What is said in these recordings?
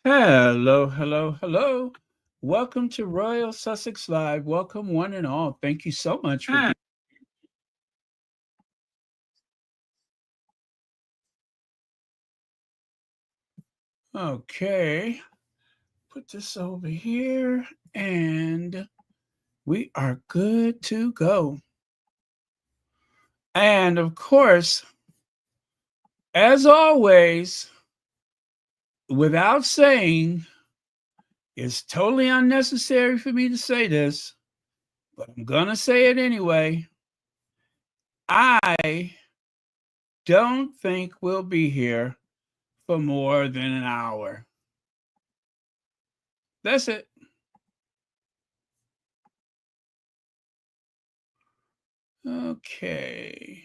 Hello, hello, hello. Welcome to Royal Sussex Live. Welcome, one and all. Thank you so much for being. Okay, put this over here, and we are good to go. And of course, as always, without saying, it's totally unnecessary for me to say this, but I'm going to say it anyway. I don't think we'll be here for more than an hour. That's it. Okay.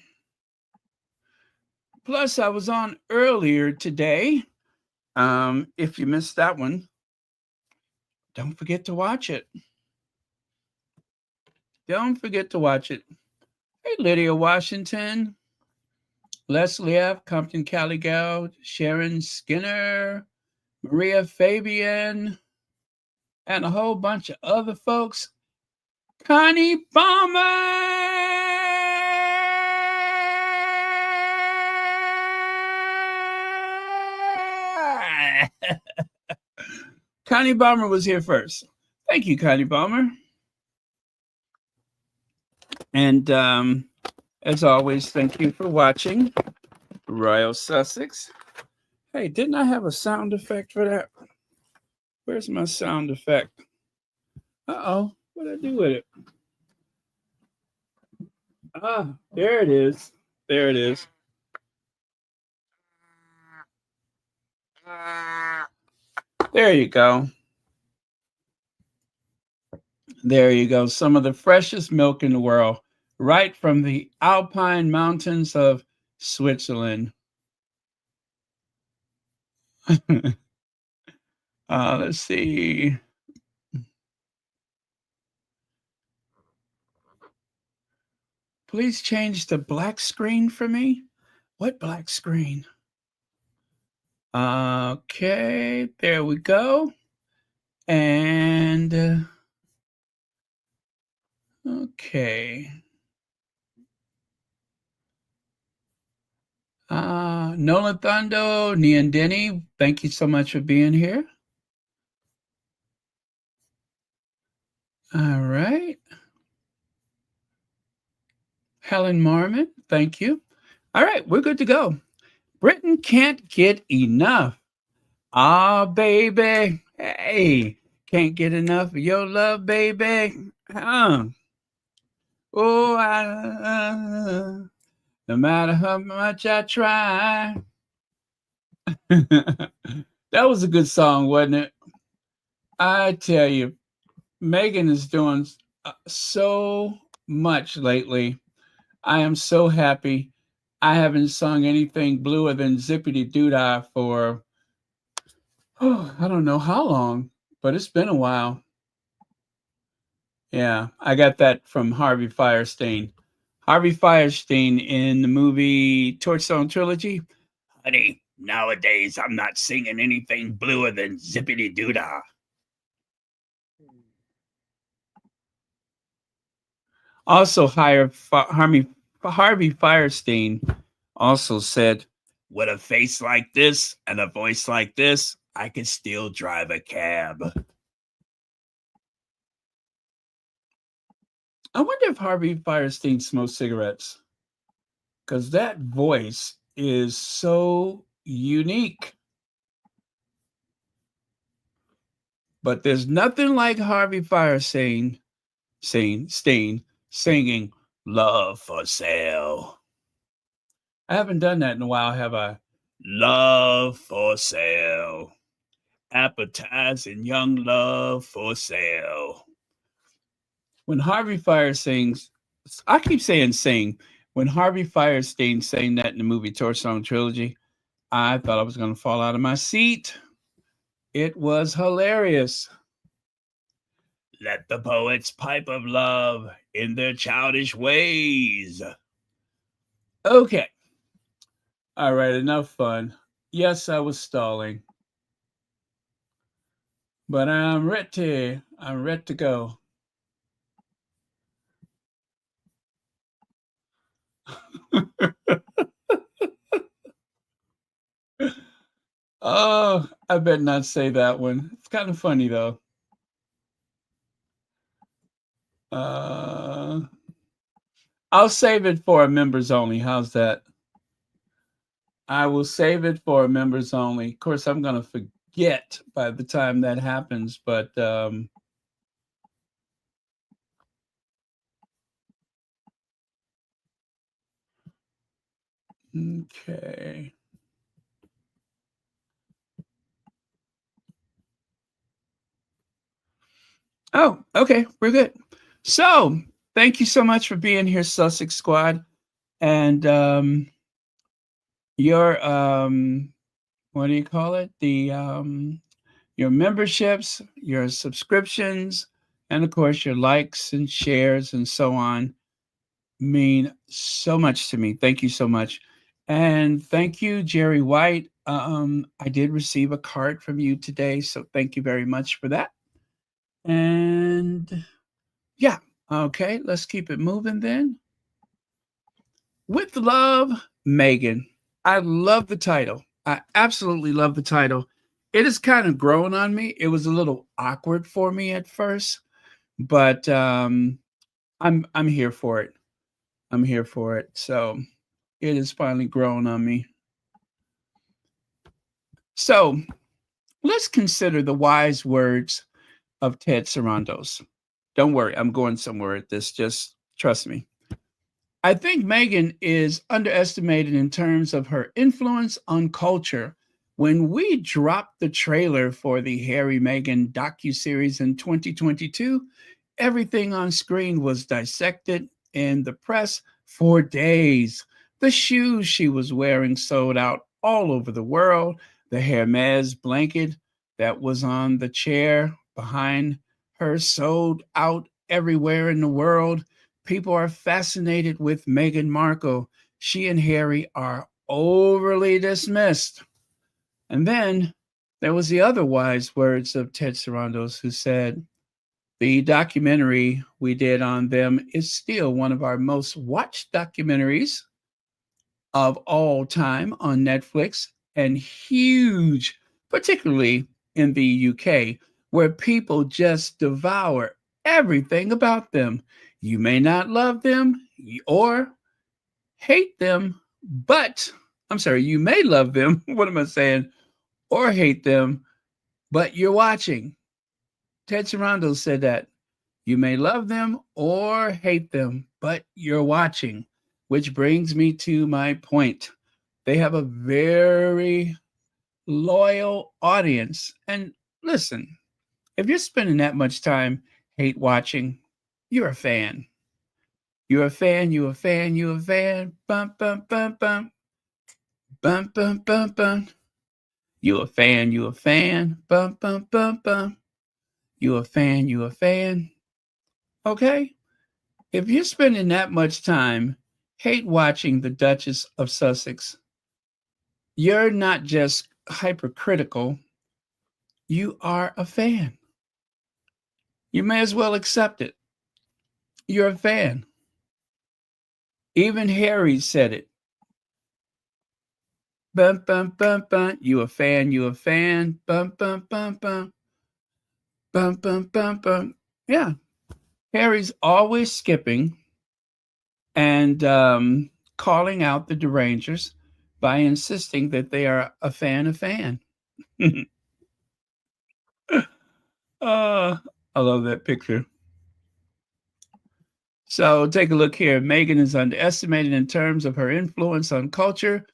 Plus, I was on earlier today. If you missed that one, don't forget to watch it. Don't forget to watch it. Hey, Lydia Washington, Leslie F., Compton Caligal, Sharon Skinner, Maria Fabian, and a whole bunch of other folks. Connie Bomber! Connie Bomber was here first. Thank you, Connie Bomber. And as always, thank you for watching Royal Sussex. Hey, didn't I have a sound effect for that? Where's my sound effect? Uh-oh, what did I do with it? Ah, there it is. There it is. There you go. There you go. Some of the freshest milk in the world, right from the Alpine mountains of Switzerland. Let's see. Please change the black screen for me. What black screen? Okay, there we go. And okay. Nolan Thundo, Nian Denny, thank you so much for being here. All right. Helen Marmon, thank you. All right, we're good to go. Britain can't get enough. Ah, baby. Hey, can't get enough of your love, baby. Oh, no matter how much I try. That was a good song, wasn't it? I tell you, Meghan is doing so much lately. I am so happy. I haven't sung anything bluer than Zippity Doodah for, oh, I don't know how long, but it's been a while. Yeah, I got that from Harvey Firestein. Harvey Firestein in the movie Torchstone Trilogy. Honey, nowadays I'm not singing anything bluer than Zippity Doodah. Also, Harvey Firestein also said, with a face like this and a voice like this, I can still drive a cab. I wonder if Harvey Firestein smokes cigarettes because that voice is so unique. But there's nothing like Harvey Firestein singing Love for Sale. I haven't done that in a while, have I? Love for Sale. Appetizing young love for sale. When Harvey Firestein, I keep saying sing. When Harvey Firestein sang that in the movie Torchstone Trilogy, I thought I was going to fall out of my seat. It was hilarious. Let the poets pipe of love in their childish ways. Okay. All right, enough fun. Yes, I was stalling. but I'm ready. I'm ready to go. Oh, I better not say that one. It's kind of funny though. Uh, I'll save it for members only. How's that? I will save it for members only. Of course, I'm going to forget by the time that happens, but okay. Oh, okay. We're good. So, thank you so much for being here, Sussex Squad. And your what do you call it? The your memberships, your subscriptions, and of course your likes and shares and so on mean so much to me. Thank you so much. And thank you, Jerry White. I did receive a card from you today, so thank you very much for that. And yeah, okay, let's keep it moving then. With love, Meghan. I love the title. I absolutely love the title. It has kind of grown on me. It was a little awkward for me at first, but I'm here for it. I'm here for it. So it has finally grown on me. So let's consider the wise words of Ted Sarandos. Don't worry, I'm going somewhere at this. Just trust me. I think Meghan is underestimated in terms of her influence on culture. When we dropped the trailer for the Harry Meghan docuseries in 2022, everything on screen was dissected in the press for days. The shoes she was wearing sold out all over the world. The Hermes blanket that was on the chair behind her sold out everywhere in the world. People are fascinated with Meghan Markle. She and Harry are overly dismissed. And then there was the other wise words of Ted Sarandos, who said, the documentary we did on them is still one of our most watched documentaries of all time on Netflix and huge, particularly in the UK, where people just devour everything about them. You may not love them or hate them, but I'm sorry, you may love them. What am I saying? Or hate them, but you're watching. Ted Sarandos said that. You may love them or hate them, but you're watching, which brings me to my point. They have a very loyal audience. And listen, if you're spending that much time hate watching, you're a fan. You're a fan, you're a fan, you're a fan. Bum, bum, bum, bum. Bum, bum, bum, bum. You a fan, you a fan. Bum, bum, bum, bum. You a fan, you a fan. Okay? If you're spending that much time hate watching the Duchess of Sussex, you're not just hypercritical, you are a fan. You may as well accept it. You're a fan. Even Harry said it. Bum, bum, bum, bum. You a fan, you a fan. Bum, bum, bum, bum. Bum, bum, bum, bum. Yeah. Harry's always skipping and calling out the derangers by insisting that they are a fan of fan. I love that picture. So take a look here. Meghan is underestimated in terms of her influence on culture.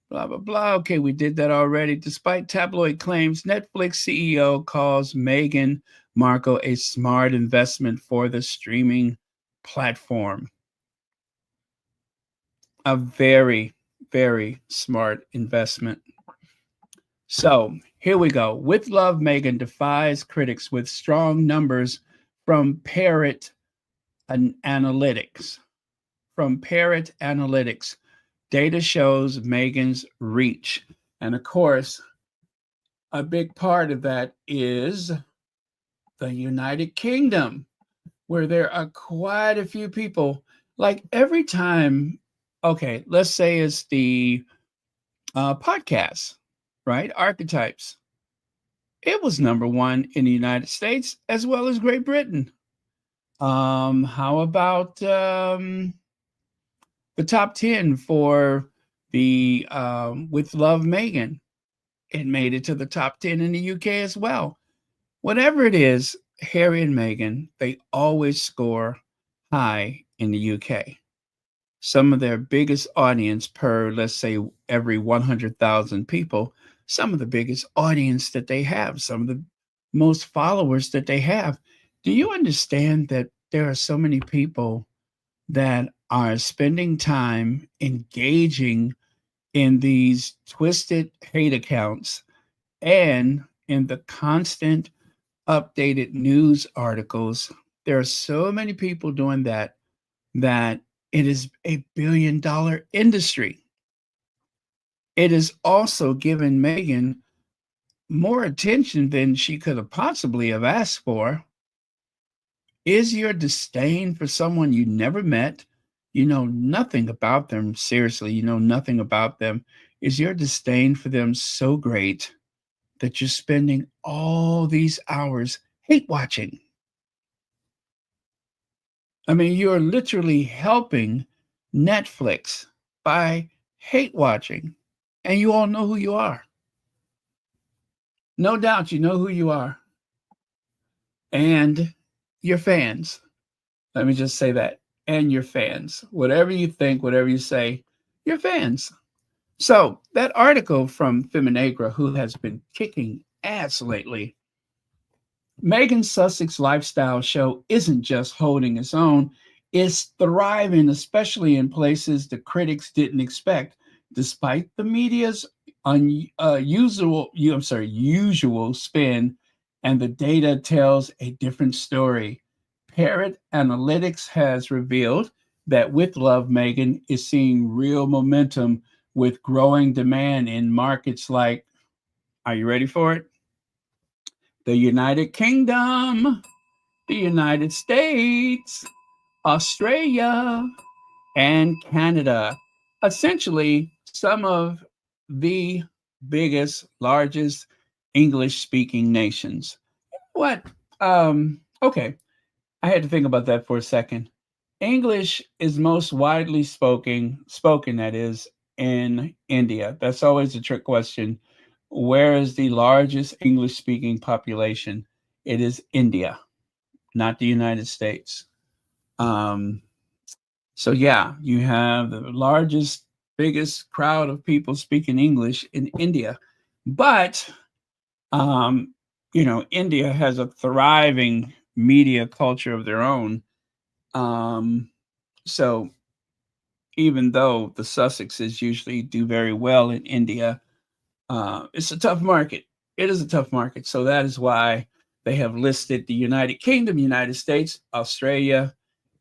Blah, blah, blah. Okay, we did that already. Despite tabloid claims, Netflix CEO calls Meghan Markle a smart investment for the streaming platform. A very, very smart investment. So here we go. With love, Meghan defies critics with strong numbers from Parrot Analytics. From Parrot Analytics, data shows Meghan's reach. And of course, a big part of that is the United Kingdom, where there are quite a few people. Like every time, okay, let's say it's the podcast, right? Archetypes. It was number one in the United States as well as Great Britain. How about the top 10 for the With Love Meghan? It made it to the top 10 in the UK as well. Whatever it is, Harry and Meghan, they always score high in the UK. Some of their biggest audience per, let's say, every 100,000 people, some of the biggest audience that they have, some of the most followers that they have. Do you understand that there are so many people that are spending time engaging in these twisted hate accounts and in the constant updated news articles? There are so many people doing that that it is a billion-dollar industry. It has also given Meghan more attention than she could have possibly have asked for. Is your disdain for someone you never met, you know nothing about them, seriously, you know nothing about them, is your disdain for them so great that you're spending all these hours hate watching? I mean, you're literally helping Netflix by hate watching, and you all know who you are. No doubt you know who you are. And your fans. Let me just say that. And your fans. Whatever you think, whatever you say, your fans. So, that article from Feminagra, who has been kicking ass lately, Meghan's Sussex lifestyle show isn't just holding its own, it's thriving, especially in places the critics didn't expect, despite the media's usual spin, and the data tells a different story. Parrot Analytics has revealed that With Love Meghan is seeing real momentum with growing demand in markets like, are you ready for it? The United Kingdom, the United States, Australia, and Canada. Essentially, some of the biggest, largest English speaking nations. What? Okay, I had to think about that for a second. English is most widely spoken that is, in India. That's always a trick question. Where is the largest English speaking population? It is India, not the United States. Um, so yeah, you have the largest, biggest crowd of people speaking English in India. But um, India has a thriving media culture of their own. Um, so even though the Sussexes usually do very well in India, it's a tough market. It is a tough market. So that is why they have listed the United Kingdom, United States, Australia,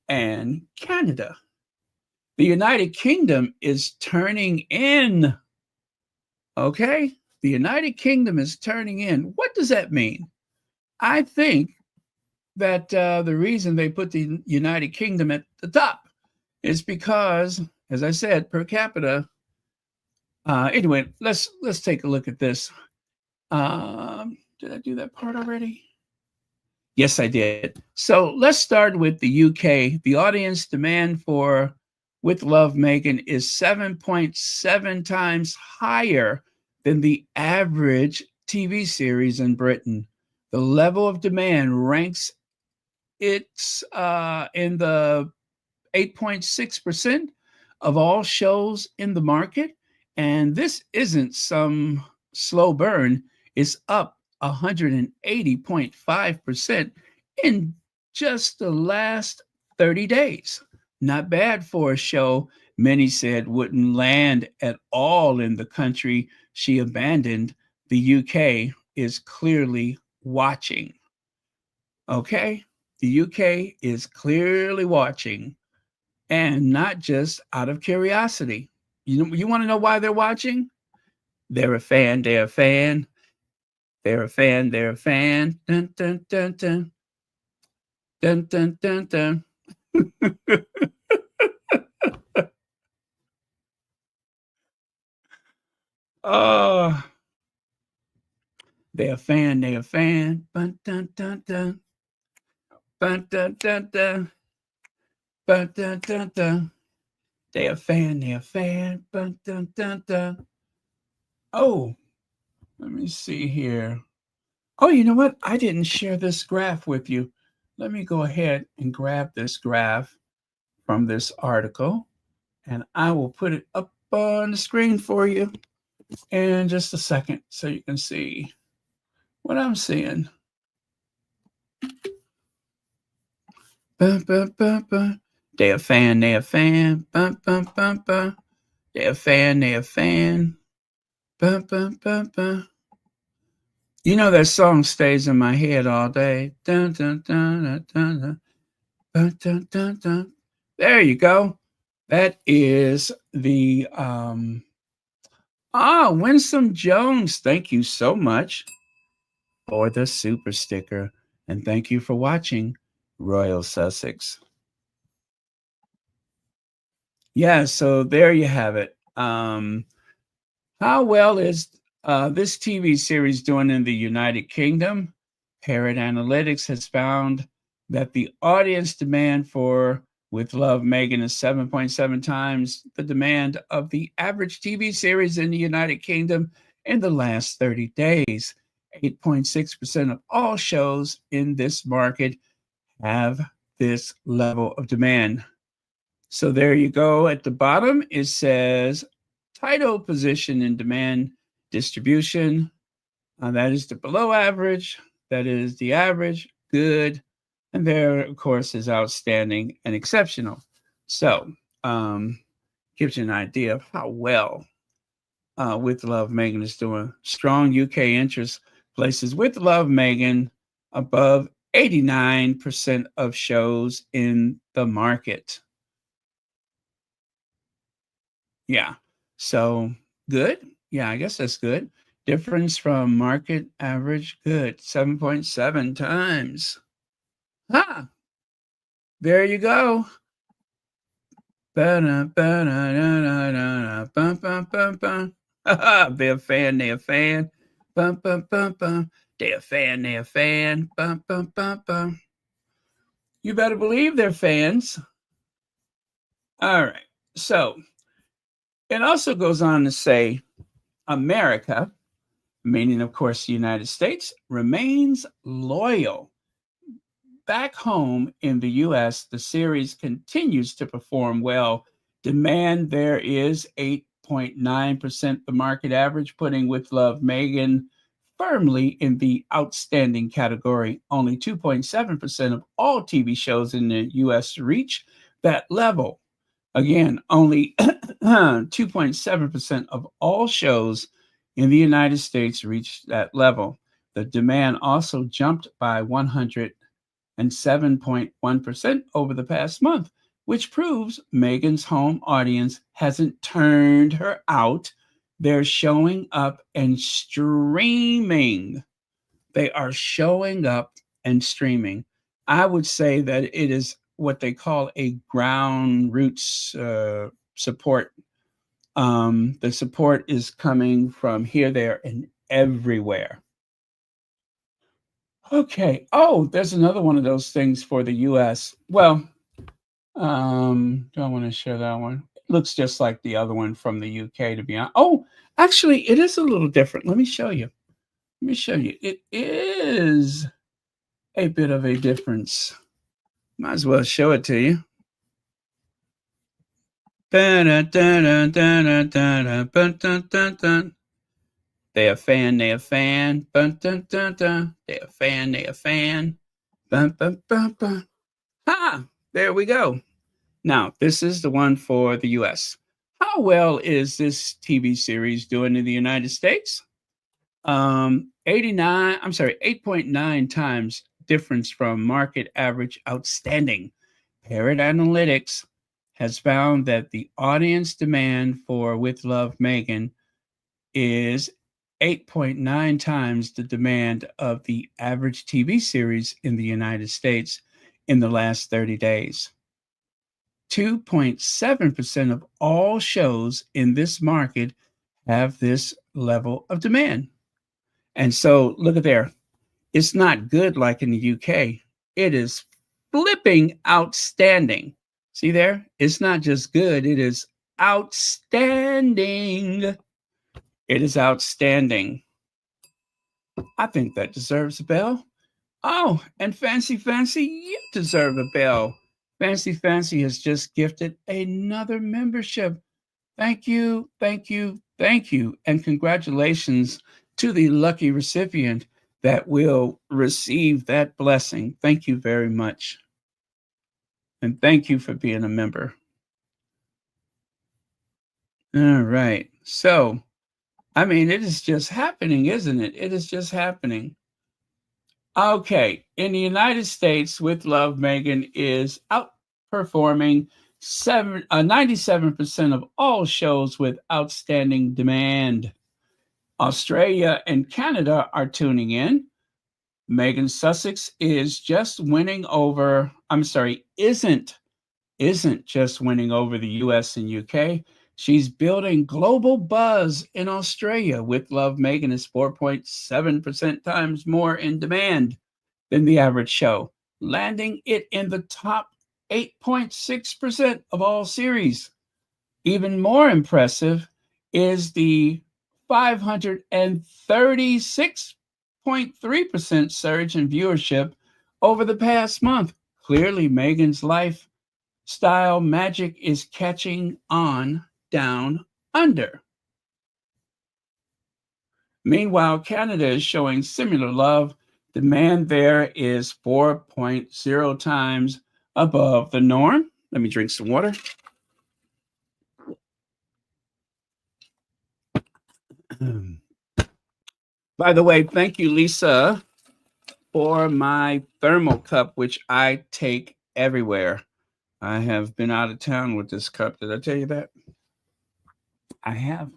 and Canada. The United Kingdom is turning in. Okay? The United Kingdom is turning in. What does that mean? I think that the reason they put the United Kingdom at the top is because, as I said, per capita. Anyway, let's take a look at this. Did I do that part already? Yes, I did. So let's start with the UK. The audience demand for With Love Meghan is 7.7 times higher than the average TV series in Britain. The level of demand ranks it's in the 8.6% of all shows in the market. And this isn't some slow burn, it's up 180.5% in just the last 30 days. Not bad for a show many said wouldn't land at all in the country she abandoned. The UK is clearly watching. Okay? The UK is clearly watching, and not just out of curiosity. You want to know why they're watching? They're a fan. They're a fan. They're a fan, they're a fan. Dun, dun, dun, dun. Dun, dun, dun, dun. Oh, they're a fan, they're a fan. Dun, dun, dun, dun. Dun, dun, dun, dun. Dun, dun, dun, dun. They're a fan, they're a fan. Dun, dun, dun, dun. Oh, let me see here. Oh, you know what? I didn't share this graph with you. Let me go ahead and grab this graph from this article, and I will put it up on the screen for you in just a second so you can see what I'm seeing. Bum, bum, bum, bum. They a fan, they a fan. Bum, bum, bum, bum. They a fan, they a fan. Bum, bum, bum, bum. You know that song stays in my head all day. Dun, dun, dun, dun, dun, dun. Dun, dun, dun, dun. There you go. That is the Winsome Jones. Thank you so much for the super sticker. And thank you for watching Royal Sussex. Yeah, so there you have it. How well is this TV series doing in the United Kingdom? Parrot Analytics has found that the audience demand for With Love, Meghan is 7.7 times the demand of the average TV series in the United Kingdom in the last 30 days. 8.6% of all shows in this market have this level of demand. So there you go. At the bottom, it says title position in demand distribution. That is the below average. That is the average, good. And there, of course, is outstanding and exceptional. So, gives you an idea of how well With Love Meghan is doing. Strong UK interest places With Love Meghan above 89% of shows in the market. Yeah. So good. Yeah, I guess that's good. Difference from market average, good. 7.7 times. Ha! There you go. Ba-da-ba-da-da-da-da-da, bum, bum, bum, bum. They're a fan, they're a fan. Bum, bum, bum, bum. They're a fan, they're a fan. Bum, bum, bum, bum. You better believe they're fans. All right. So it also goes on to say America, meaning, of course, the United States, remains loyal. Back home in the US, the series continues to perform well. Demand there is 8.9% the market average, putting With Love Meghan firmly in the outstanding category. Only 2.7% of all TV shows in the US reach that level. Again, only 2.7% of all shows in the United States reached that level. The demand also jumped by 107.1% over the past month, which proves Meghan's home audience hasn't turned her out. They're showing up and streaming. They are showing up and streaming. I would say that it is what they call a ground roots support. The support is coming from here, there, and everywhere. Okay. Oh, there's another one of those things for the US. Well, do I want to share that one? It looks just like the other one from the UK, to be honest. Oh, actually, it is a little different. Let me show you. Let me show you. It is a bit of a difference. Might as well show it to you. Dun, dun, dun, dun, dun, dun, dun, dun, dun, dun. They a fan, they a fan. Dun, dun, dun, dun. They a fan, they a fan. Bum, bum, bum, bum. Ha! There we go. Now, this is the one for the US. How well is this TV series doing in the United States? 8.9 times difference from market average, outstanding. Parrot Analytics has found that the audience demand for With Love Meghan is 8.9 times the demand of the average TV series in the United States in the last 30 days. 2.7% of all shows in this market have this level of demand. And so, look at there. It's not good like in the UK. It is flipping outstanding. See there? It's not just good, it is outstanding. It is outstanding. I think that deserves a bell. Oh, and Fancy, you deserve a bell. Fancy has just gifted another membership. Thank you, thank you, thank you. And congratulations to the lucky recipient that will receive that blessing. Thank you very much. And thank you for being a member. All right. So, I mean, it is just happening, isn't it? It is just happening. Okay. In the United States, With Love, Meghan is outperforming 97% of all shows with outstanding demand. Australia and Canada are tuning in. Meghan Sussex is just winning over, isn't just winning over the US and UK. She's building global buzz in Australia. With Love, Meghan is 4.7% times more in demand than the average show, landing it in the top 8.6% of all series. Even more impressive is the 536.3% surge in viewership over the past month. Clearly, Meghan's lifestyle magic is catching on down under. Meanwhile, Canada is showing similar love. Demand there is 4.0 times above the norm. Let me drink some water. By the way, thank you, Lisa, for my thermal cup, which I take everywhere. I have been out of town with this cup. Did I tell you that? I have.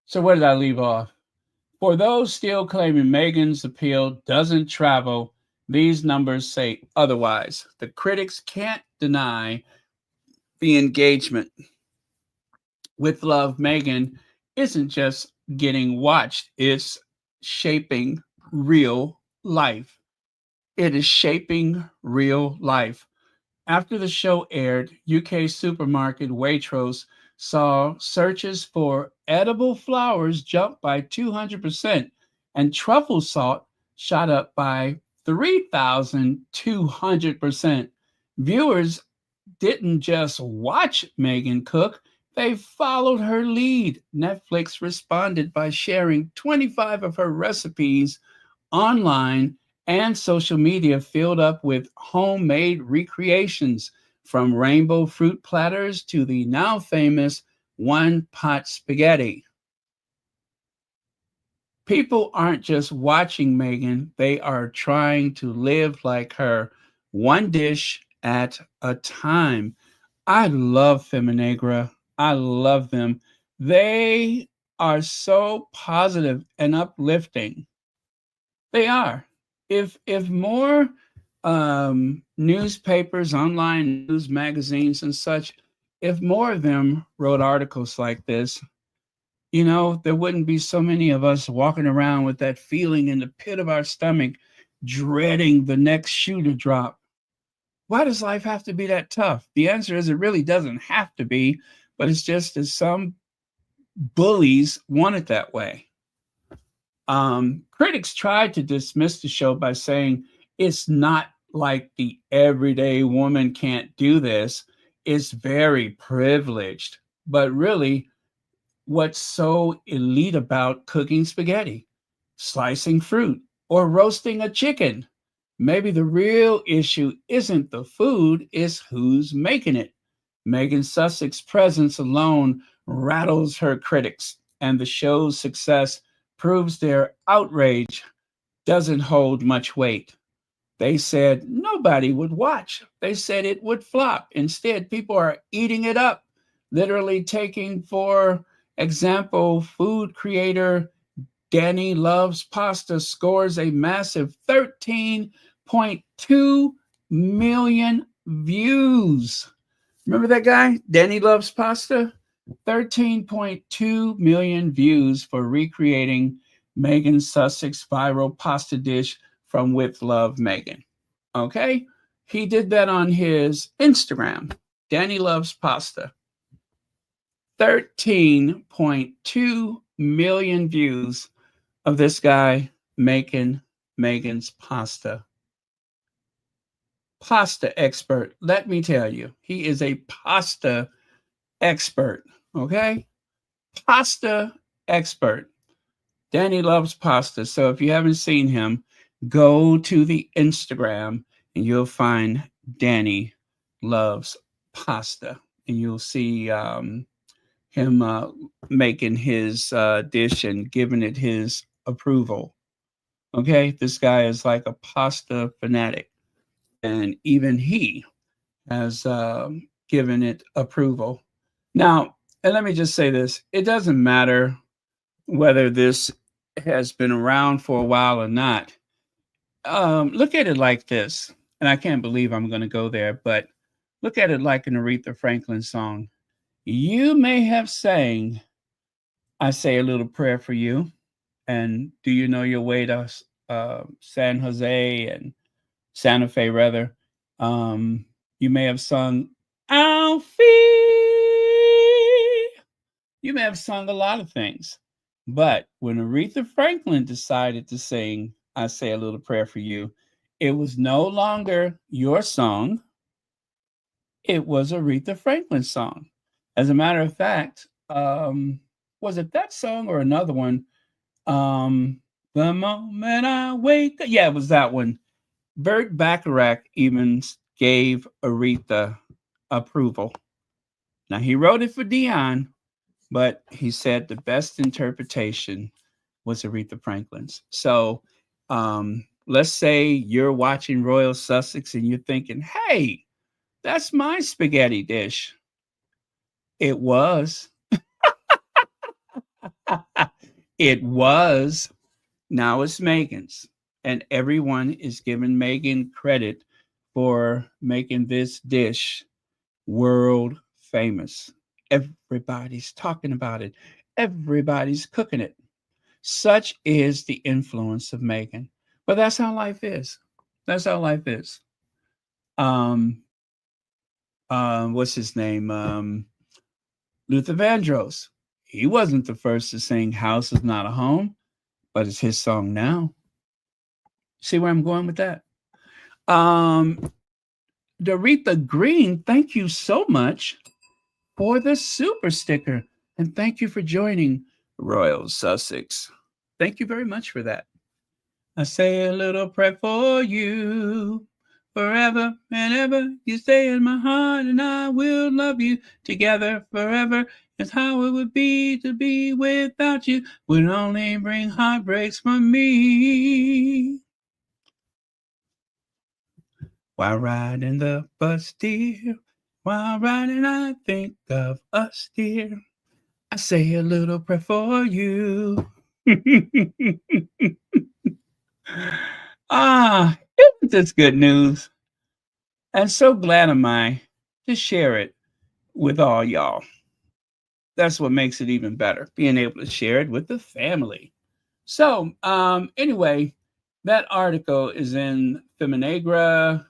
So where did I leave off? For those still claiming Meghan's appeal doesn't travel, these numbers say otherwise. The critics can't deny the engagement. With Love, Meghan isn't just getting watched, it's shaping real life. It is shaping real life. After the show aired, UK supermarket Waitrose saw searches for edible flowers jump by 200%, and truffle salt shot up by 3,200%. Viewers didn't just watch Meghan cook, they followed her lead. Netflix responded by sharing 25 of her recipes online, and social media filled up with homemade recreations, from rainbow fruit platters to the now famous one pot spaghetti. People aren't just watching Meghan, they are trying to live like her, one dish at a time. I love Feminagra. I love them. They are so positive and uplifting. They are. If more newspapers, online news magazines, and such, if more of them wrote articles like this, there wouldn't be so many of us walking around with that feeling in the pit of our stomach, dreading the next shoe to drop. Why does life have to be that tough? The answer is it really doesn't have to be, but it's just that some bullies want it that way. Critics tried to dismiss the show by saying it's not like the everyday woman can't do this. It's very privileged. But really, what's so elite about cooking spaghetti, slicing fruit, or roasting a chicken? Maybe the real issue isn't the food, it's who's making it. Meghan Sussex's presence alone rattles her critics, and the show's success proves their outrage doesn't hold much weight. They said nobody would watch. They said it would flop. Instead, people are eating it up, literally taking for Example, food creator Danny Loves Pasta scores a massive 13.2 million views. Remember that guy, Danny Loves Pasta? 13.2 million views for recreating Meghan Sussex viral pasta dish from With Love Meghan. Okay? He did that on his Instagram. Danny Loves Pasta. 13.2 million views of this guy making Meghan's pasta. Pasta expert. Let me tell you, he is a pasta expert. Okay? Pasta expert. Danny Loves Pasta. So if you haven't seen him, go to the Instagram and you'll find Danny Loves Pasta. And you'll see him making his dish and giving it his approval. Okay, this guy is like a pasta fanatic, and even he has given it approval. Now, and let me just say this: it doesn't matter whether this has been around for a while or not. Look at it like this, and I can't believe I'm going to go there, but look at it like an Aretha Franklin song. You may have sang "I Say a Little Prayer for You," and "Do You Know Your Way to San Jose and Santa Fe?" Rather, you may have sung "Alfie." You may have sung a lot of things, but when Aretha Franklin decided to sing "I Say a Little Prayer for You," it was no longer your song. It was Aretha Franklin's song. As a matter of fact, was it that song or another one? The moment I wake up. Yeah, it was that one. Burt Bacharach even gave Aretha approval. Now, he wrote it for Dion, but he said the best interpretation was Aretha Franklin's. So let's say you're watching Royal Sussex and you're thinking, hey, that's my spaghetti dish. It was. It was. Now it's Meghan's. And everyone is giving Meghan credit for making this dish world famous. Everybody's talking about it, everybody's cooking it. Such is the influence of Meghan. But that's how life is. That's how life is. Um, what's his name? Luther Vandross. He wasn't the first to sing House is Not a Home, but it's his song now. See where I'm going with that? Doretha Green, thank you so much for the super sticker. And thank you for joining Royal Sussex. Thank you very much for that. I say a little prayer for you. Forever and ever, you stay in my heart, and I will love you together forever. It's how it would be to be without you. Would only bring heartbreaks for me. While riding the bus, dear, while riding, I think of us, dear. I say a little prayer for you. Isn't this good news? And so glad am I to share it with all y'all. That's what makes it even better, being able to share it with the family. So, anyway, that article is in Feminegra.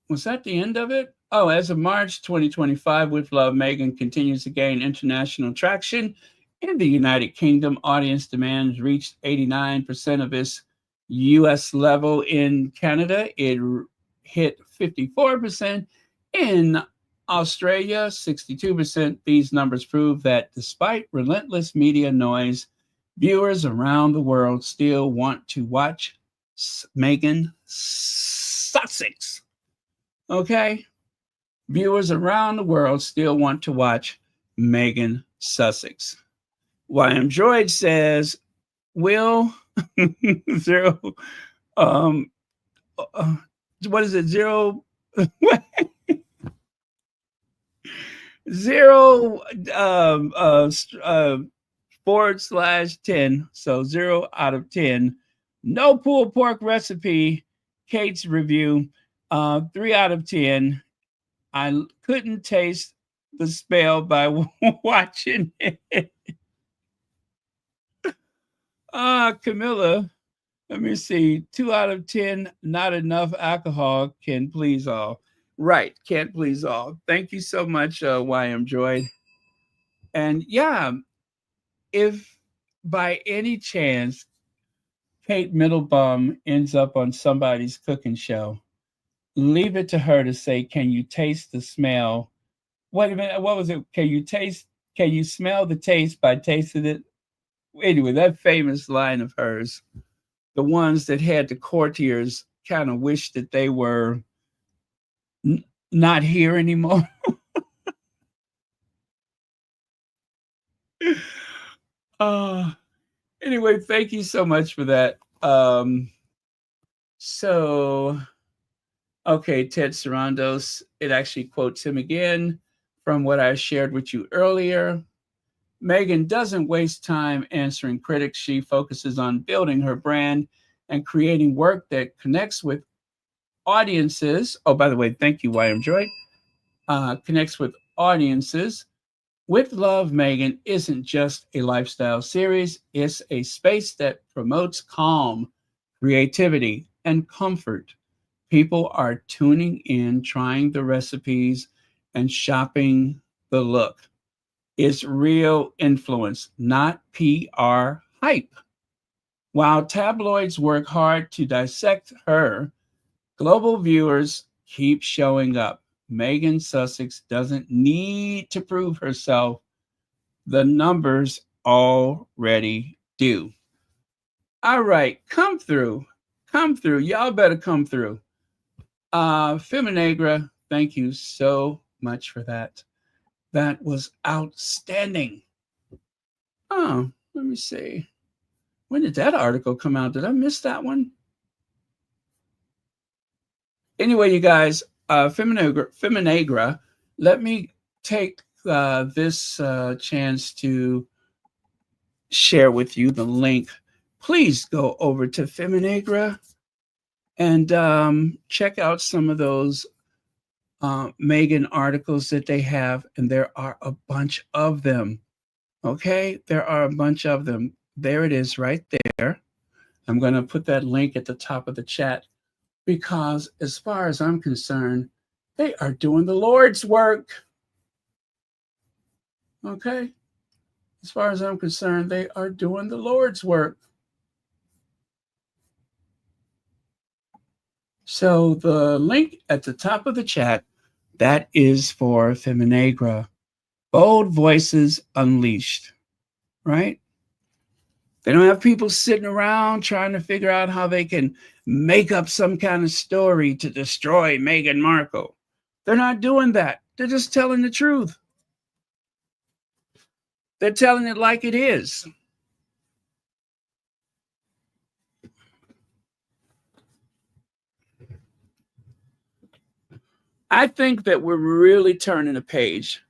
Was that the end of it? Oh, as of March 2025, With Love Meghan continues to gain international traction. In the United Kingdom, audience demands reached 89% of its US level. In Canada, it hit 54%. In Australia, 62%. These numbers prove that despite relentless media noise, viewers around the world still want to watch Meghan Sussex. Okay? Viewers around the world still want to watch Meghan Sussex. YM Droid says, Will zero what is it? Zero 0 /10. So 0 out of 10. No pulled pork recipe. Kate's review. 3 out of 10. I couldn't taste the smell by watching it. Camilla. Let me see. 2 out of 10. Not enough alcohol can please all. Right. Can't please all. Thank you so much, YM Droid. And yeah, if by any chance Kate Middlebaum ends up on somebody's cooking show, leave it to her to say, "Can you taste the smell?" Wait a minute, what was it? Can you smell the taste by tasting it? Anyway, that famous line of hers, the ones that had the courtiers kind of wish that they were n- not here anymore. uh, anyway, thank you so much for that. So okay, Ted Sarandos, it actually quotes him again from what I shared with you earlier. Meghan doesn't waste time answering critics. She focuses on building her brand and creating work that connects with audiences. Oh, by the way, thank you, YM Joy. Connects with audiences. With Love, Meghan isn't just a lifestyle series, it's a space that promotes calm, creativity, and comfort. People are tuning in, trying the recipes, and shopping the look. It's real influence, not PR hype. While tabloids work hard to dissect her, global viewers keep showing up. Meghan Sussex doesn't need to prove herself. The numbers already do. All right, come through. Come through. Y'all better come through. Feminagra, thank you so much for that. That was outstanding. Oh, let me see. When did that article come out? Did I miss that one? Anyway, you guys, Feminagra, let me take this chance to share with you the link. Please go over to Feminagra and check out some of those Meghan articles that they have, and there are a bunch of them. Okay, there are a bunch of them. There it is right there. I'm going to put that link at the top of the chat because, as far as I'm concerned, they are doing the Lord's work. Okay, as far as I'm concerned, they are doing the Lord's work. So the link at the top of the chat, that is for Feminagra. Bold Voices Unleashed, right? They don't have people sitting around trying to figure out how they can make up some kind of story to destroy Meghan Markle. They're not doing that. They're just telling the truth. They're telling it like it is. I think that we're really turning a page,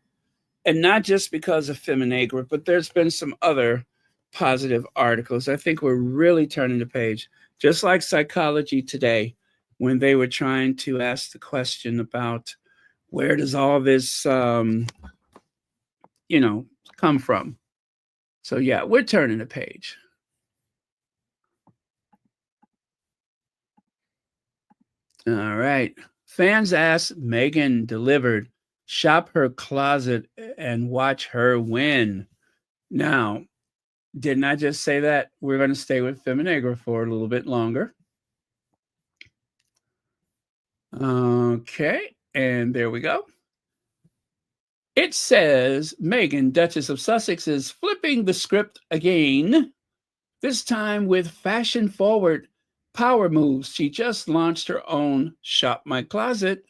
and not just because of Feminagra, but there's been some other positive articles. I think we're really turning the page, just like Psychology Today, when they were trying to ask the question about where does all this, come from. So yeah, we're turning the page. All right. Fans ask Meghan delivered. Shop her closet and watch her win. Now, didn't I just say that? We're going to stay with Feminagra for a little bit longer. Okay, and there we go. It says Meghan, Duchess of Sussex, is flipping the script again, this time with fashion-forward power moves. She just launched her own Shop My Closet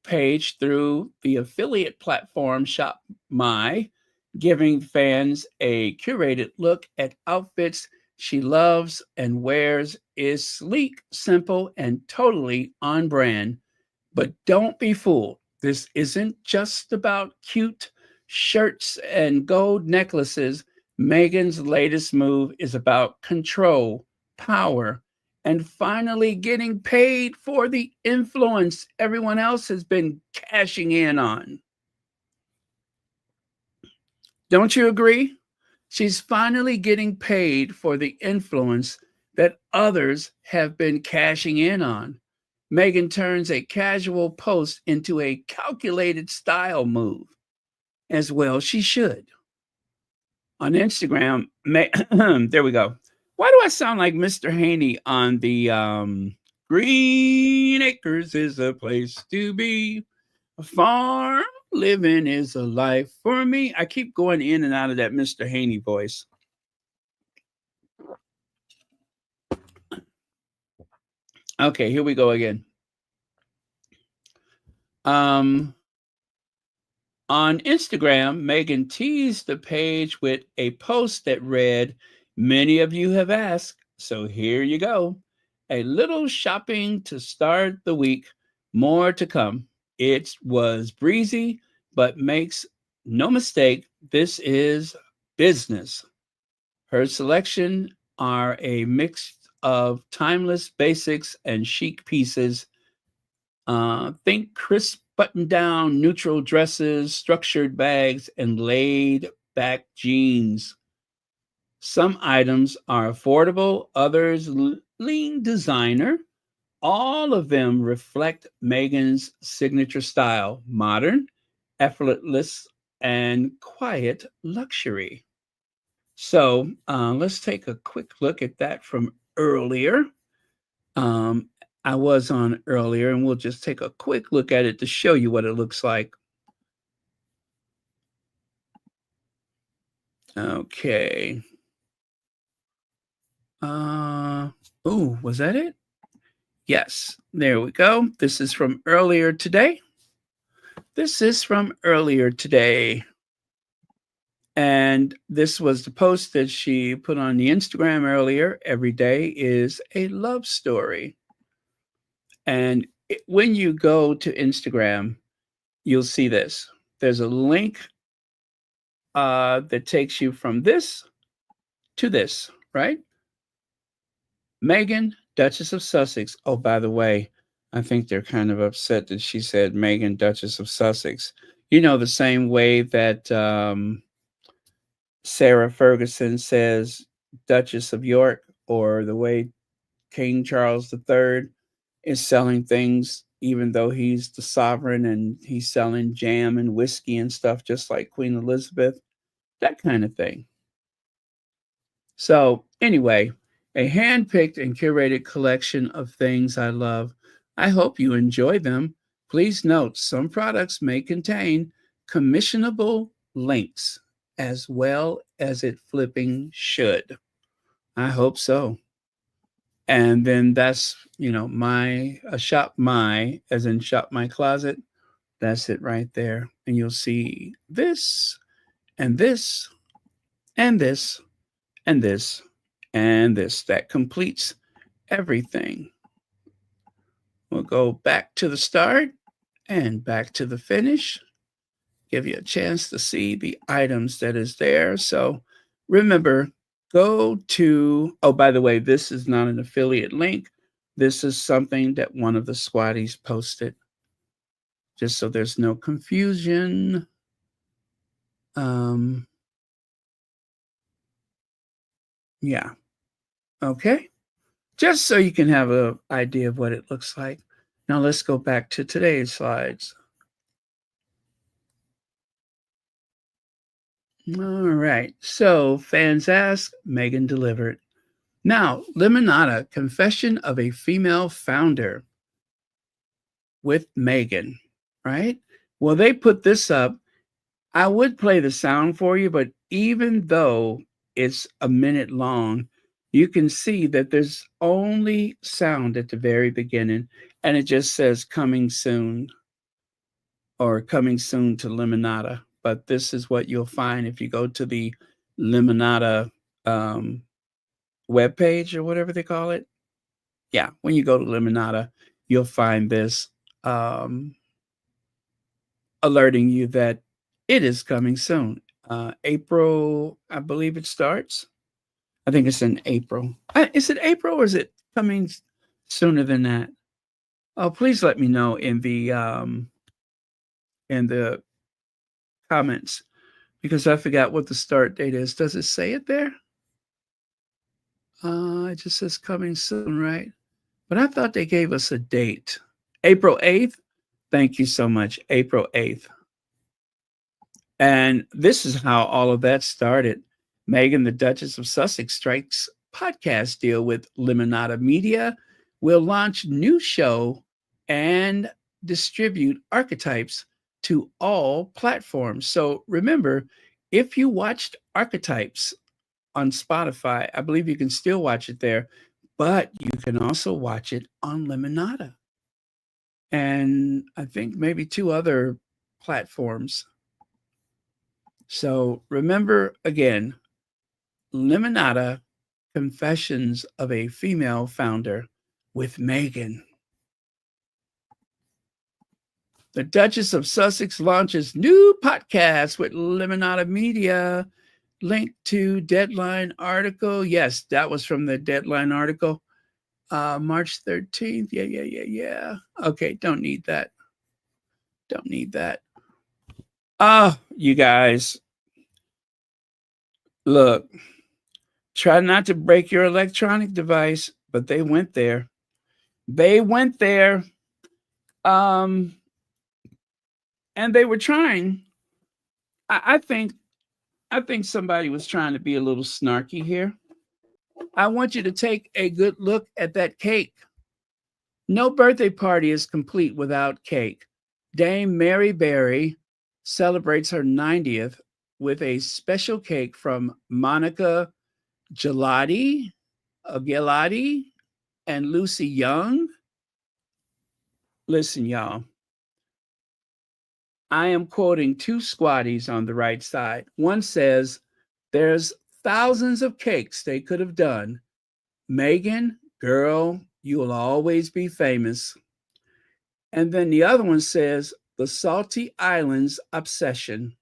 page through the affiliate platform Shop My, giving fans a curated look at outfits she loves and wears. Is sleek, simple, and totally on brand. But don't be fooled. This isn't just about cute shirts and gold necklaces, Meghan's latest move is about control, power, and finally getting paid for the influence everyone else has been cashing in on. Don't you agree? She's finally getting paid for the influence that others have been cashing in on. Meghan turns a casual post into a calculated style move. As well, she should. On Instagram, there we go. Why do I sound like Mr. Haney on the Green Acres is a place to be? A farm living is a life for me. I keep going in and out of that Mr. Haney voice. Okay, here we go again. On Instagram, Meghan teased the page with a post that read, "Many of you have asked, so here you go. A little shopping to start the week, more to come. It was breezy, but makes no mistake, this is business." Her selection are a mix of timeless basics and chic pieces. Think crisp button down neutral dresses, structured bags, and laid back jeans. Some items are affordable, others lean designer. All of them reflect Meghan's signature style: modern, effortless, and quiet luxury. So let's take a quick look at that from earlier. Um, I was on earlier, and we'll just take a quick look at it to show you what it looks like. Okay. Was that it? Yes, there we go. This is from earlier today. This is from earlier today. And this was the post that she put on the Instagram earlier. Every day is a love story. And when you go to Instagram, you'll see this. There's a link that takes you from this to this, right? Meghan, Duchess of Sussex. Oh, by the way, I think they're kind of upset that she said Meghan, Duchess of Sussex. You know, the same way that Sarah Ferguson says Duchess of York, or the way King Charles III is selling things, even though he's the sovereign and he's selling jam and whiskey and stuff, just like Queen Elizabeth, that kind of thing. So, anyway, a hand-picked and curated collection of things I love. I hope you enjoy them. Please note some products may contain commissionable links as well as it flipping should. I hope so. And then that's, my shop my, as in shop my closet. That's it right there. And you'll see this and this and this and this and this. That completes everything. We'll go back to the start and back to the finish. Give you a chance to see the items that is there. So remember, go to, oh, by the way, this is not an affiliate link. This is something that one of the squatties posted, just so there's no confusion. Yeah. Okay. Just so you can have an idea of what it looks like. Now let's go back to today's slides. All right. So fans ask, Meghan delivered. Now, Limonada, Confession of a Female Founder with Meghan, right? Well, they put this up. I would play the sound for you, but even though it's a minute long, you can see that there's only sound at the very beginning, and it just says coming soon or coming soon to Limonada. But this is what you'll find if you go to the Limonada webpage or whatever they call it. Yeah, when you go to Limonada, you'll find this alerting you that It is coming soon. April, I believe it starts. I think it's in April. Is it April or is it coming sooner than that? Oh, please let me know in the comments because I forgot what the start date is. Does it say it there? It just says coming soon, right? But I thought they gave us a date. April 8th. Thank you so much. April 8th. And this is how all of that started. Meghan, the Duchess of Sussex, strikes podcast deal with Limonada Media, will launch new show and distribute Archetypes to all platforms. So remember, if you watched Archetypes on Spotify, I believe you can still watch it there, but you can also watch it on Limonada. And I think maybe 2 other platforms. So remember again, Limonada, Confessions of a Female Founder with Meghan. The Duchess of Sussex launches new podcast with Limonada Media. Link to Deadline article. Yes, that was from the Deadline article. March 13th. Yeah. Okay, don't need that. Don't need that. You guys. Look, try not to break your electronic device, but they went there. They went there. And they were trying. I think somebody was trying to be a little snarky here. I want you to take a good look at that cake. No birthday party is complete without cake. Dame Mary Berry celebrates her 90th with a special cake from Monica Gelati, and Lucy Young. Listen, y'all. I am quoting 2 squatties on the right side. One says, there's thousands of cakes they could have done. Meghan, girl, you will always be famous. And then the other one says, the Salty Islands obsession.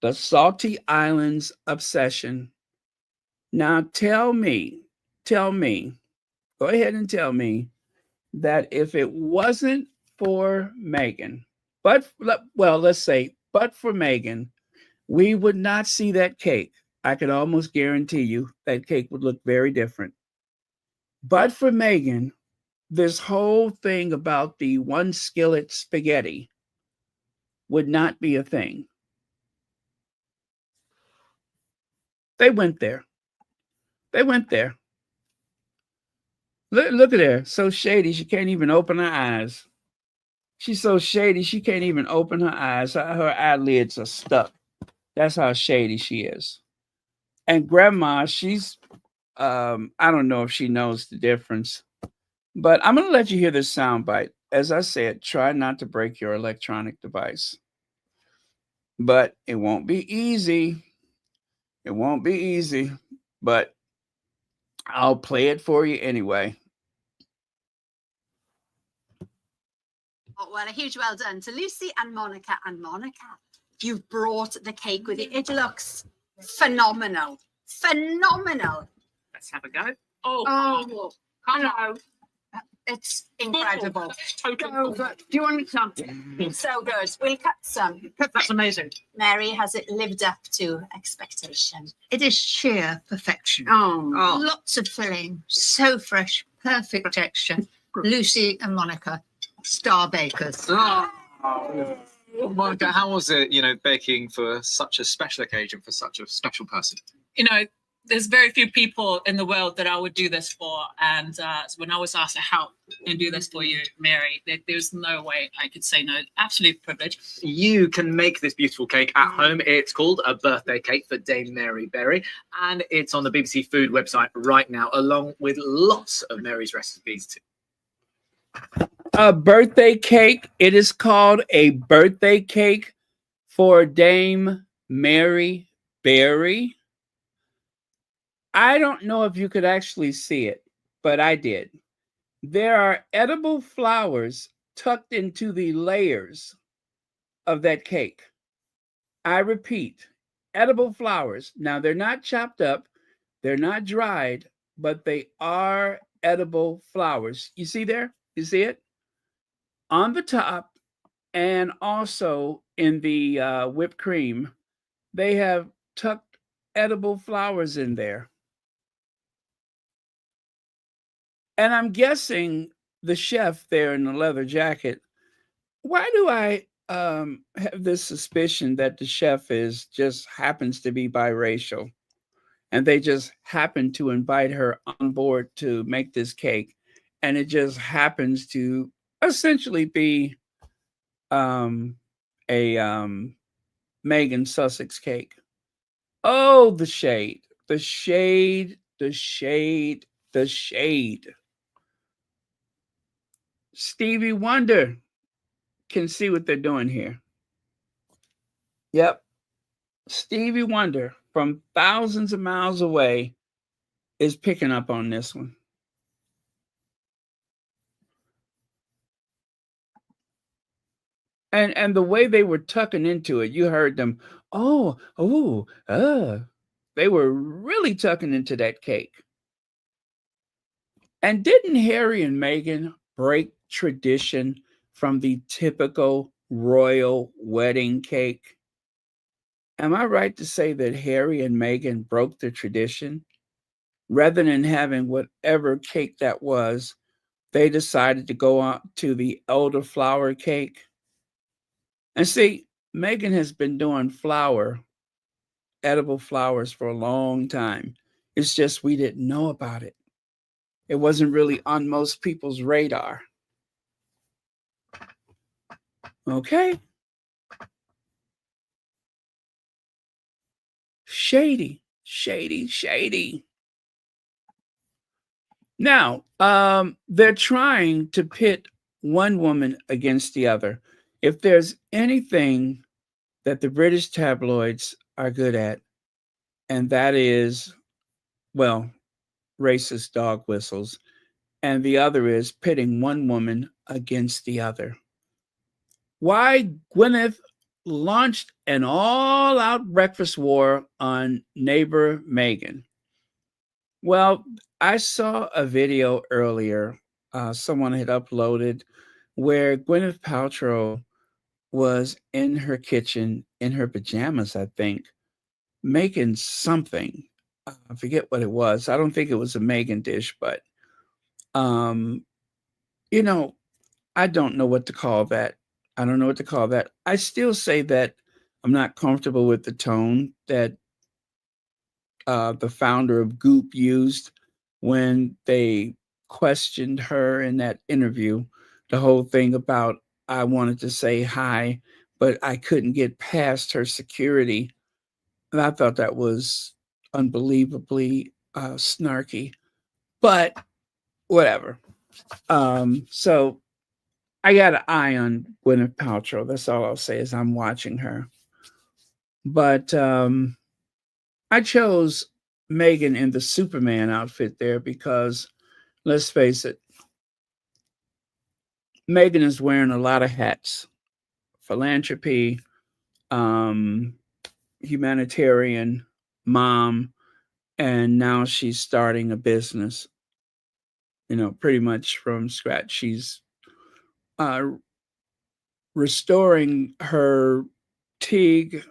The Salty Islands obsession. Now tell me, go ahead and tell me that if it wasn't for Meghan, but for Meghan, we would not see that cake. I could almost guarantee you that cake would look very different. But for Meghan, this whole thing about the one skillet spaghetti would not be a thing. They went there. Look at her. So shady, she can't even open her eyes. She's so shady, she can't even open her eyes. Her eyelids are stuck. That's how shady she is. And grandma, she's, I don't know if she knows the difference. But I'm going to let you hear this soundbite. As I said, try not to break your electronic device. But it won't be easy. It won't be easy. But I'll play it for you anyway. Well, a huge well done to Lucy and Monica. And Monica, you've brought the cake with you. It looks phenomenal. Phenomenal. Let's have a go. Oh, hello. It's incredible. Totally Do you want some? So good. We'll cut some. That's amazing. Mary, has it lived up to expectation? It is sheer perfection. Oh. Lots of filling, so fresh, perfect texture. Lucy and Monica, star bakers. Monica, how was it, baking for such a special occasion for such a special person? There's very few people in the world that I would do this for. And so when I was asked to help and do this for you, Mary, there's no way I could say no. Absolute privilege. You can make this beautiful cake at home. It's called a birthday cake for Dame Mary Berry. And it's on the BBC Food website right now, along with lots of Mary's recipes too. A birthday cake. It is called a birthday cake for Dame Mary Berry. I don't know if you could actually see it, but I did. There are edible flowers tucked into the layers of that cake. I repeat, edible flowers. Now, they're not chopped up, they're not dried, but they are edible flowers. You see there? You see it? On the top and also in the whipped cream, they have tucked edible flowers in there. And I'm guessing the chef there in the leather jacket, why do I have this suspicion that the chef is just happens to be biracial and they just happen to invite her on board to make this cake, and it just happens to essentially be um, a Meghan Sussex cake. Oh, the shade, the shade, the shade, the shade. Stevie Wonder can see what they're doing here. Yep. Stevie Wonder from thousands of miles away is picking up on this one. And the way they were tucking into it, you heard them, they were really tucking into that cake. And didn't Harry and Meghan break tradition from the typical royal wedding cake? Am I right to say that Harry and Meghan broke the tradition? Rather than having whatever cake that was, they decided to go on to the elderflower cake. And see, Meghan has been doing edible flowers for a long time. It's just we didn't know about it. It wasn't really on most people's radar. Okay. Shady, shady, shady. Now, they're trying to pit one woman against the other. If there's anything that the British tabloids are good at, and that is, well, racist dog whistles, and the other is pitting one woman against the other. Why Gwyneth launched an all-out breakfast war on neighbor Meghan. Well, I saw a video earlier someone had uploaded where Gwyneth Paltrow was in her kitchen in her pajamas, I think, making something. I forget what it was. I don't think it was a Meghan dish, but you know, I don't know what to call that. I don't know what to call that. I still say that I'm not comfortable with the tone that the founder of Goop used when they questioned her in that interview. The whole thing about I wanted to say hi, but I couldn't get past her security. And I thought that was unbelievably snarky, but whatever. So I got an eye on Gwyneth Paltrow. That's all I'll say is I'm watching her. But I chose Meghan in the Superman outfit there because, let's face it, Meghan is wearing a lot of hats. Philanthropy, humanitarian, mom, and now she's starting a business, pretty much from scratch. She's restoring her Teague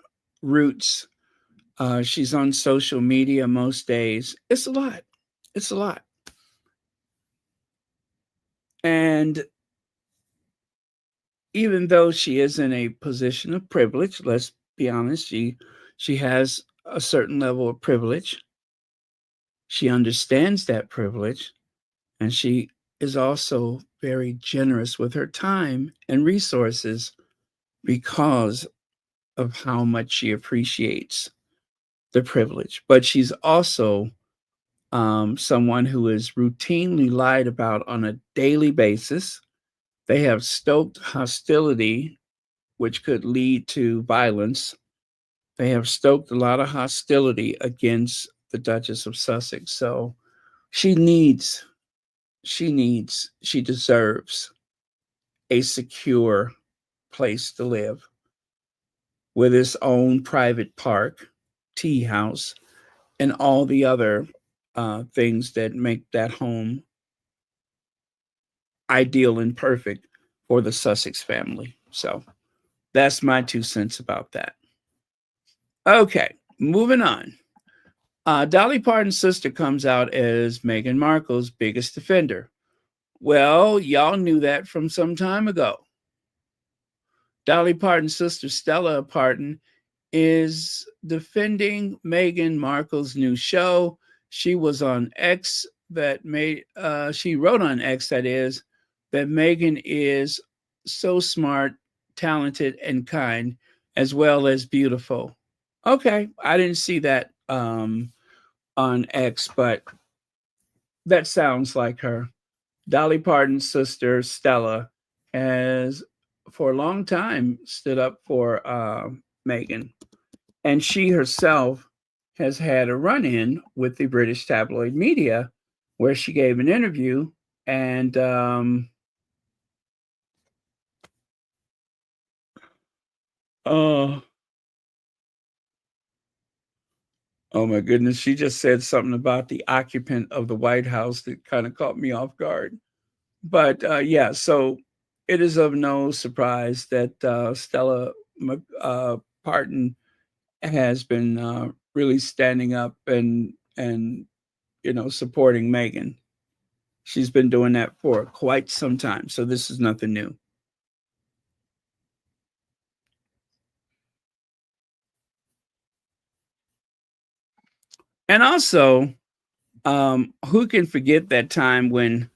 roots. She's on social media most days. It's a lot. It's a lot. And even though she is in a position of privilege, let's be honest, she has a certain level of privilege. She understands that privilege, and she is also very generous with her time and resources because of how much she appreciates the privilege. But she's also someone who is routinely lied about on a daily basis. They have stoked hostility, which could lead to violence. They have stoked a lot of hostility against the Duchess of Sussex. So she deserves a secure place to live. with its own private park, tea house, and all the other things that make that home ideal and perfect for the Sussex family. So that's my 2 cents about that. Okay, moving on. Dolly Parton's sister comes out as Meghan Markle's biggest defender. Well, y'all knew that from some time ago. Dolly Parton's sister, Stella Parton, is defending Meghan Markle's new show. She was on X she wrote on X, that is, that Meghan is so smart, talented, and kind, as well as beautiful. Okay, I didn't see that on X, but that sounds like her. Dolly Parton's sister, Stella, has for a long time stood up for Meghan. And she herself has had a run in with the British tabloid media where she gave an interview and oh my goodness, she just said something about the occupant of the White House that kind of caught me off guard. But yeah, so it is of no surprise that Stella Parton has been really standing up and supporting Meghan. She's been doing that for quite some time, so this is nothing new. And also, who can forget that time when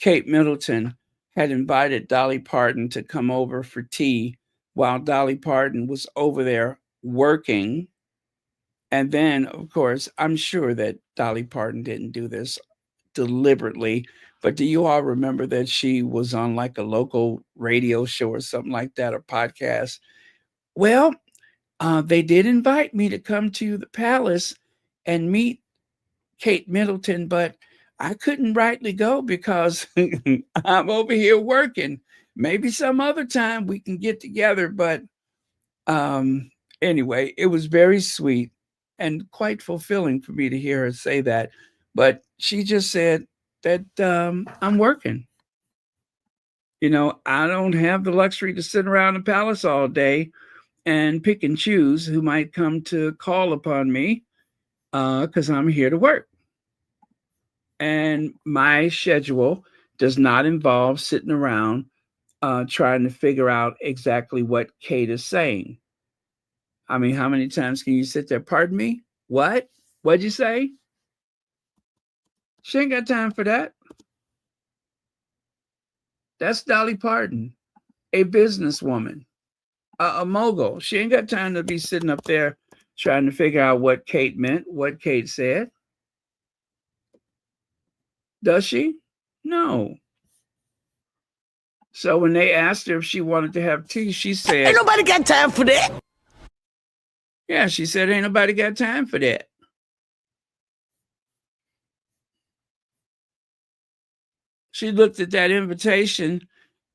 Kate Middleton had invited Dolly Parton to come over for tea while Dolly Parton was over there working. And then, of course, I'm sure that Dolly Parton didn't do this deliberately, but do you all remember that she was on like a local radio show or something like that, or podcast? Well, they did invite me to come to the palace and meet Kate Middleton, but I couldn't rightly go because I'm over here working. Maybe some other time we can get together. But anyway, it was very sweet and quite fulfilling for me to hear her say that. But she just said that I'm working. I don't have the luxury to sit around the palace all day and pick and choose who might come to call upon me because I'm here to work. And my schedule does not involve sitting around trying to figure out exactly what Kate is saying. I mean, how many times can you sit there? Pardon me? What? What'd you say? She ain't got time for that. That's Dolly Parton, a businesswoman, a mogul. She ain't got time to be sitting up there trying to figure out what Kate meant, what Kate said. Does she? No. So when they asked her if she wanted to have tea, she said, "Ain't nobody got time for that." Yeah, she said, ain't nobody got time for that. She looked at that invitation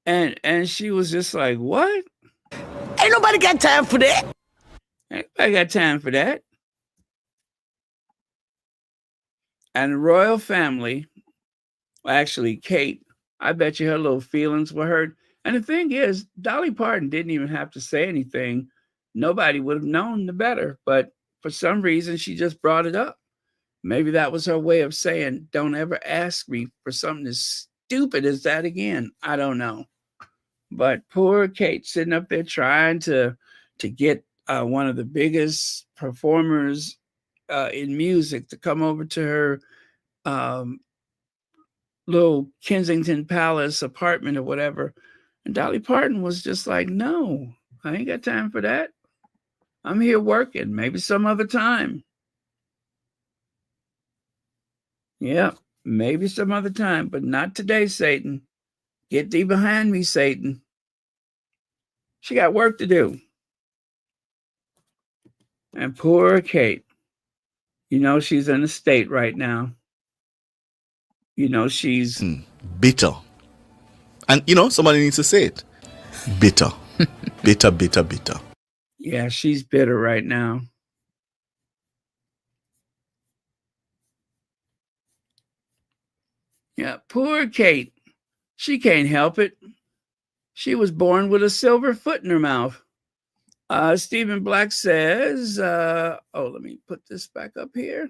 and she was just like, what? Ain't nobody got time for that. Ain't nobody got time for that. And the royal family, actually Kate, I bet you her little feelings were hurt. And the thing is, Dolly Parton didn't even have to say anything. Nobody would have known the better. But for some reason, she just brought it up. Maybe that was her way of saying, don't ever ask me for something as stupid as that again. I don't know. But poor Kate sitting up there trying to get one of the biggest performers in music to come over to her little Kensington Palace apartment or whatever. And Dolly Parton was just like, no, I ain't got time for that. I'm here working, maybe some other time. Yeah, maybe some other time, but not today, Satan. Get thee behind me, Satan. She got work to do. And poor Kate, she's in a state right now. She's bitter. And somebody needs to say it. Bitter. Bitter, bitter, bitter. Yeah, she's bitter right now. Yeah, poor Kate. She can't help it. She was born with a silver foot in her mouth. Stephen Black says, let me put this back up here.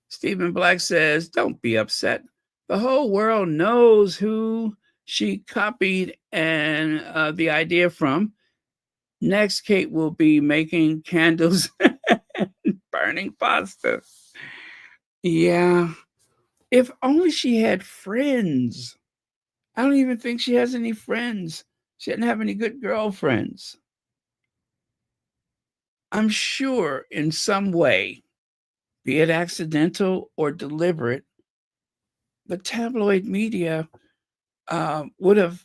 Stephen Black says, don't be upset. The whole world knows who she copied and the idea from. Next, Kate will be making candles and burning pasta. Yeah, if only she had friends. I don't even think she has any friends. She doesn't have any good girlfriends. I'm sure in some way, be it accidental or deliberate, the tabloid media would have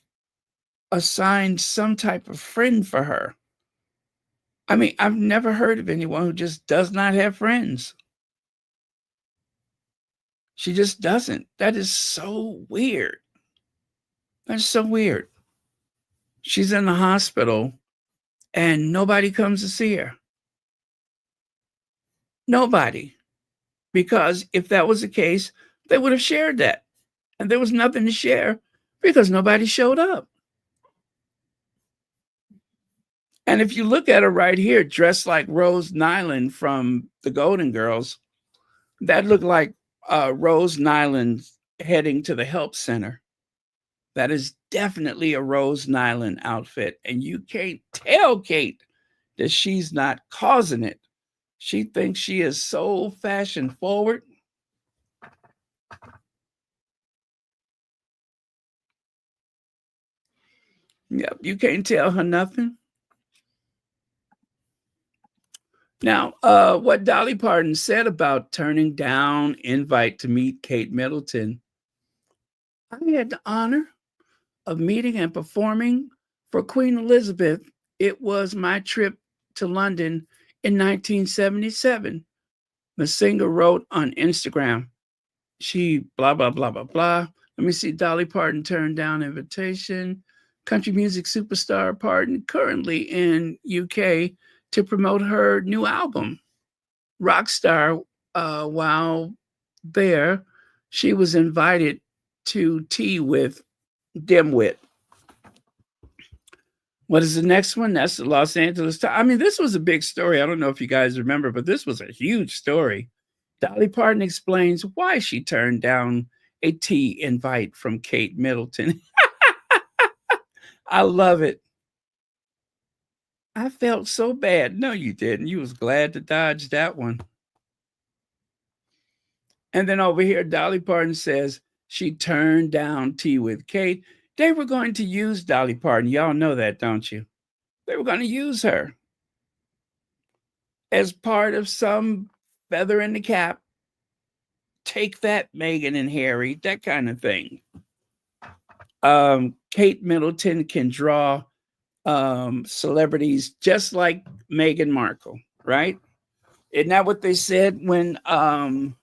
assigned some type of friend for her. I mean, I've never heard of anyone who just does not have friends. She just doesn't. That is so weird. That's so weird. She's in the hospital and nobody comes to see her. Nobody. Because if that was the case, they would have shared that. And there was nothing to share because nobody showed up. And if you look at her right here, dressed like Rose Nyland from the Golden Girls, that looked like Rose Nyland heading to the help center. That is definitely a Rose Nyland outfit. And you can't tell Kate that she's not causing it. She thinks she is so fashion forward. Yep, you can't tell her nothing. Now, what Dolly Parton said about turning down invite to meet Kate Middleton, I had the honor of meeting and performing for Queen Elizabeth. It was my trip to London in 1977. The singer wrote on Instagram, she blah, blah, blah, blah, blah. Let me see, Dolly Parton turned down invitation. Country music superstar Parton currently in UK to promote her new album. Rockstar, while there, she was invited to tea with Dimwit. What is the next one? That's the Los Angeles Times. I mean, this was a big story. I don't know if you guys remember, but this was a huge story. Dolly Parton explains why she turned down a tea invite from Kate Middleton. I love it. I felt so bad. No, you didn't. You was glad to dodge that one. And then over here, Dolly Parton says she turned down tea with Kate. They were going to use Dolly Parton. Y'all know that, don't you? They were going to use her as part of some feather in the cap. Take that, Meghan and Harry, that kind of thing. Kate Middleton can draw celebrities just like Meghan Markle, right? Isn't that what they said when Queen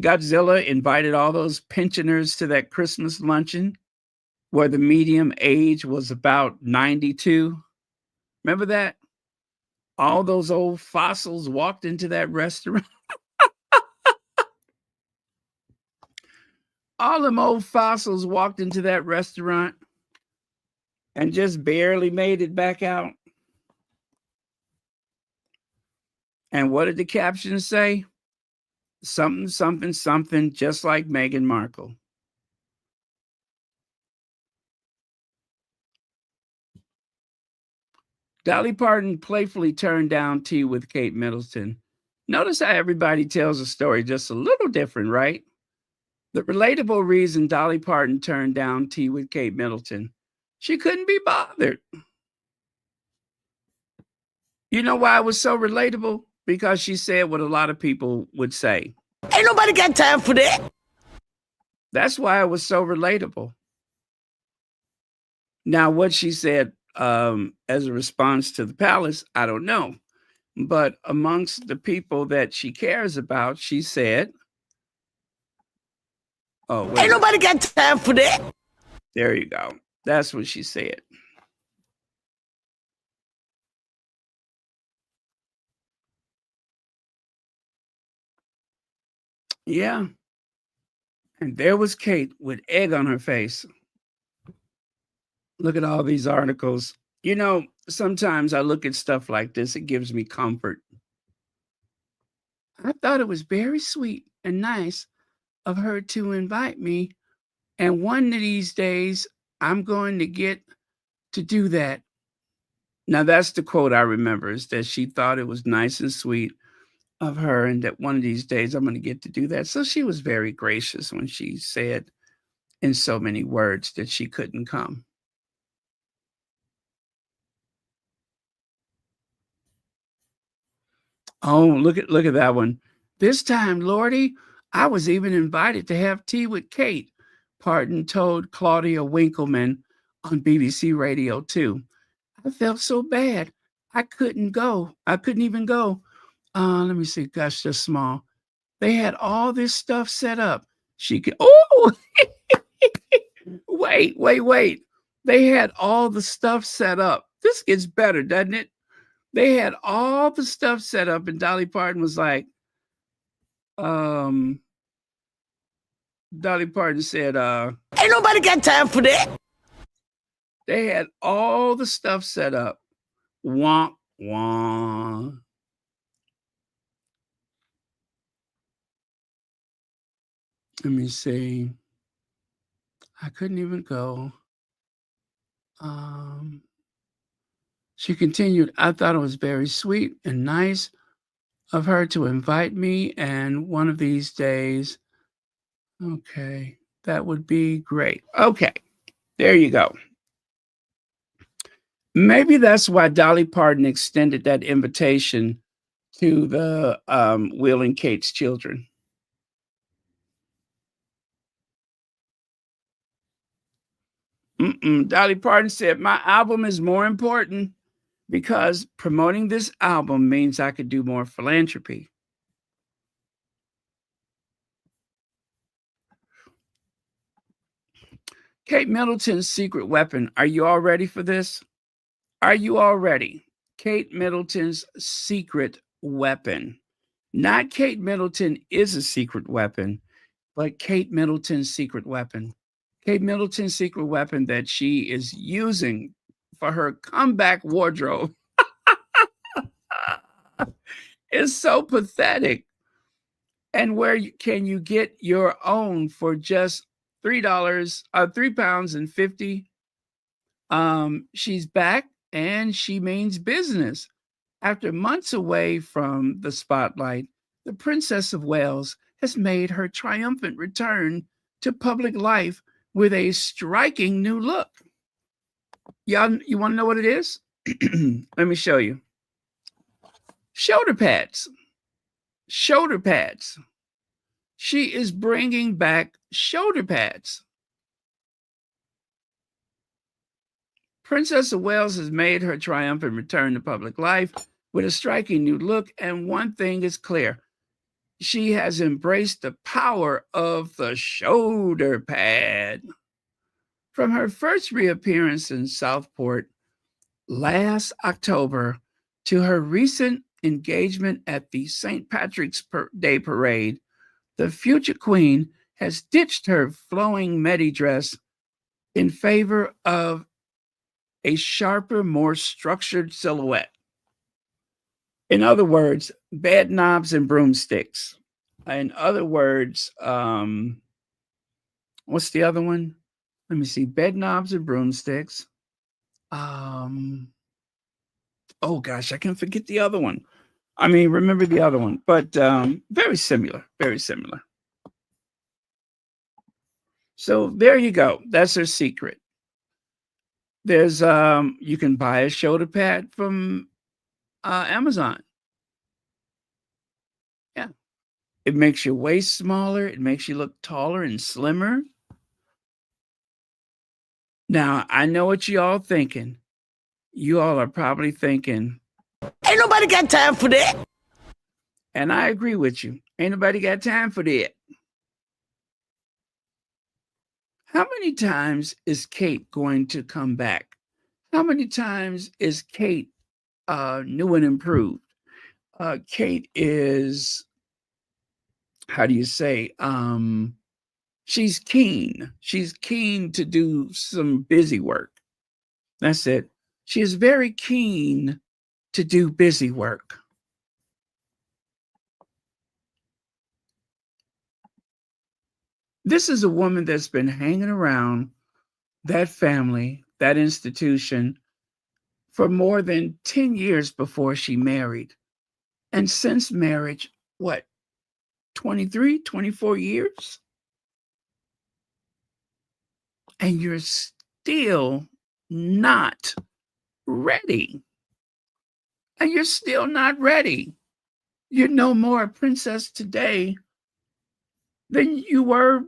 Godzilla invited all those pensioners to that Christmas luncheon where the median age was about 92? Remember that? All those old fossils walked into that restaurant. All them old fossils walked into that restaurant and just barely made it back out. And what did the caption say? Something, something, something, just like Meghan Markle. Dolly Parton playfully turned down tea with Kate Middleton. Notice how everybody tells a story just a little different, right? The relatable reason Dolly Parton turned down tea with Kate Middleton, she couldn't be bothered. You know why it was so relatable? Because she said what a lot of people would say. Ain't nobody got time for that. That's why it was so relatable. Now, what she said as a response to the palace, I don't know. But amongst the people that she cares about, she said, ain't nobody got time for that. There you go. That's what she said. Yeah. And there was Kate with egg on her face. Look at all these articles. You know, sometimes I look at stuff like this, it gives me comfort. I thought it was very sweet and nice of her to invite me. And one of these days, I'm going to get to do that. Now, that's the quote I remember, is that she thought it was nice and sweet of her, and that one of these days I'm going to get to do that. So she was very gracious when she said in so many words that she couldn't come. Oh, look at that one. This time, Lordy, I was even invited to have tea with Kate, Parton told Claudia Winkleman on BBC Radio 2. I felt so bad. I couldn't go. I couldn't even go. Let me see. Gosh, just small. They had all this stuff set up. She could. Oh, wait. They had all the stuff set up. This gets better, doesn't it? They had all the stuff set up, and Dolly Parton was like, Dolly Parton said, Ain't nobody got time for that. They had all the stuff set up. Wah, wah. Let me see. I couldn't even go. She continued, I thought it was very sweet and nice of her to invite me, and one of these days, okay, that would be great. Okay, there you go. Maybe that's why Dolly Parton extended that invitation to the Will and Kate's children. Dolly Parton said, my album is more important because promoting this album means I could do more philanthropy. Kate Middleton's secret weapon. Are you all ready for this? Are you all ready? Kate Middleton's secret weapon. Not Kate Middleton is a secret weapon, but Kate Middleton's secret weapon. Kate Middleton's secret weapon that she is using for her comeback wardrobe is so pathetic. And where can you get your own for just £3.50? She's back and she means business. After months away from the spotlight, the Princess of Wales has made her triumphant return to public life with a striking new look. Y'all, you want to know what it is? Let me show you. Shoulder pads. Shoulder pads. She is bringing back shoulder pads. Princess of Wales has made her triumphant return to public life with a striking new look, and one thing is clear. She has embraced the power of the shoulder pad. From her first reappearance in Southport last October to her recent engagement at the St. Patrick's Day Parade, the future queen has ditched her flowing midi dress in favor of a sharper, more structured silhouette. In other words, bed knobs and broomsticks. In other words, what's the other one? Let me see. Bed knobs and broomsticks. Oh gosh, I can forget the other one. I mean, remember the other one, but very similar, very similar. So there you go. That's her secret. There's you can buy a shoulder pad from Amazon. Yeah. It makes your waist smaller. It makes you look taller and slimmer. Now, I know what you all thinking. You all are probably thinking, Ain't nobody got time for that. and I agree with you. Ain't nobody got time for that. How many times is Kate going to come back? How many times is Kate new and improved? Kate is, how do you say, she's keen. She's keen to do some busy work. That's it. She is very keen to do busy work. This is a woman that's been hanging around that family, that institution, for more than 10 years before she married. And since marriage, what, 23, 24 years? And you're still not ready. And you're still not ready. You're no more a princess today than you were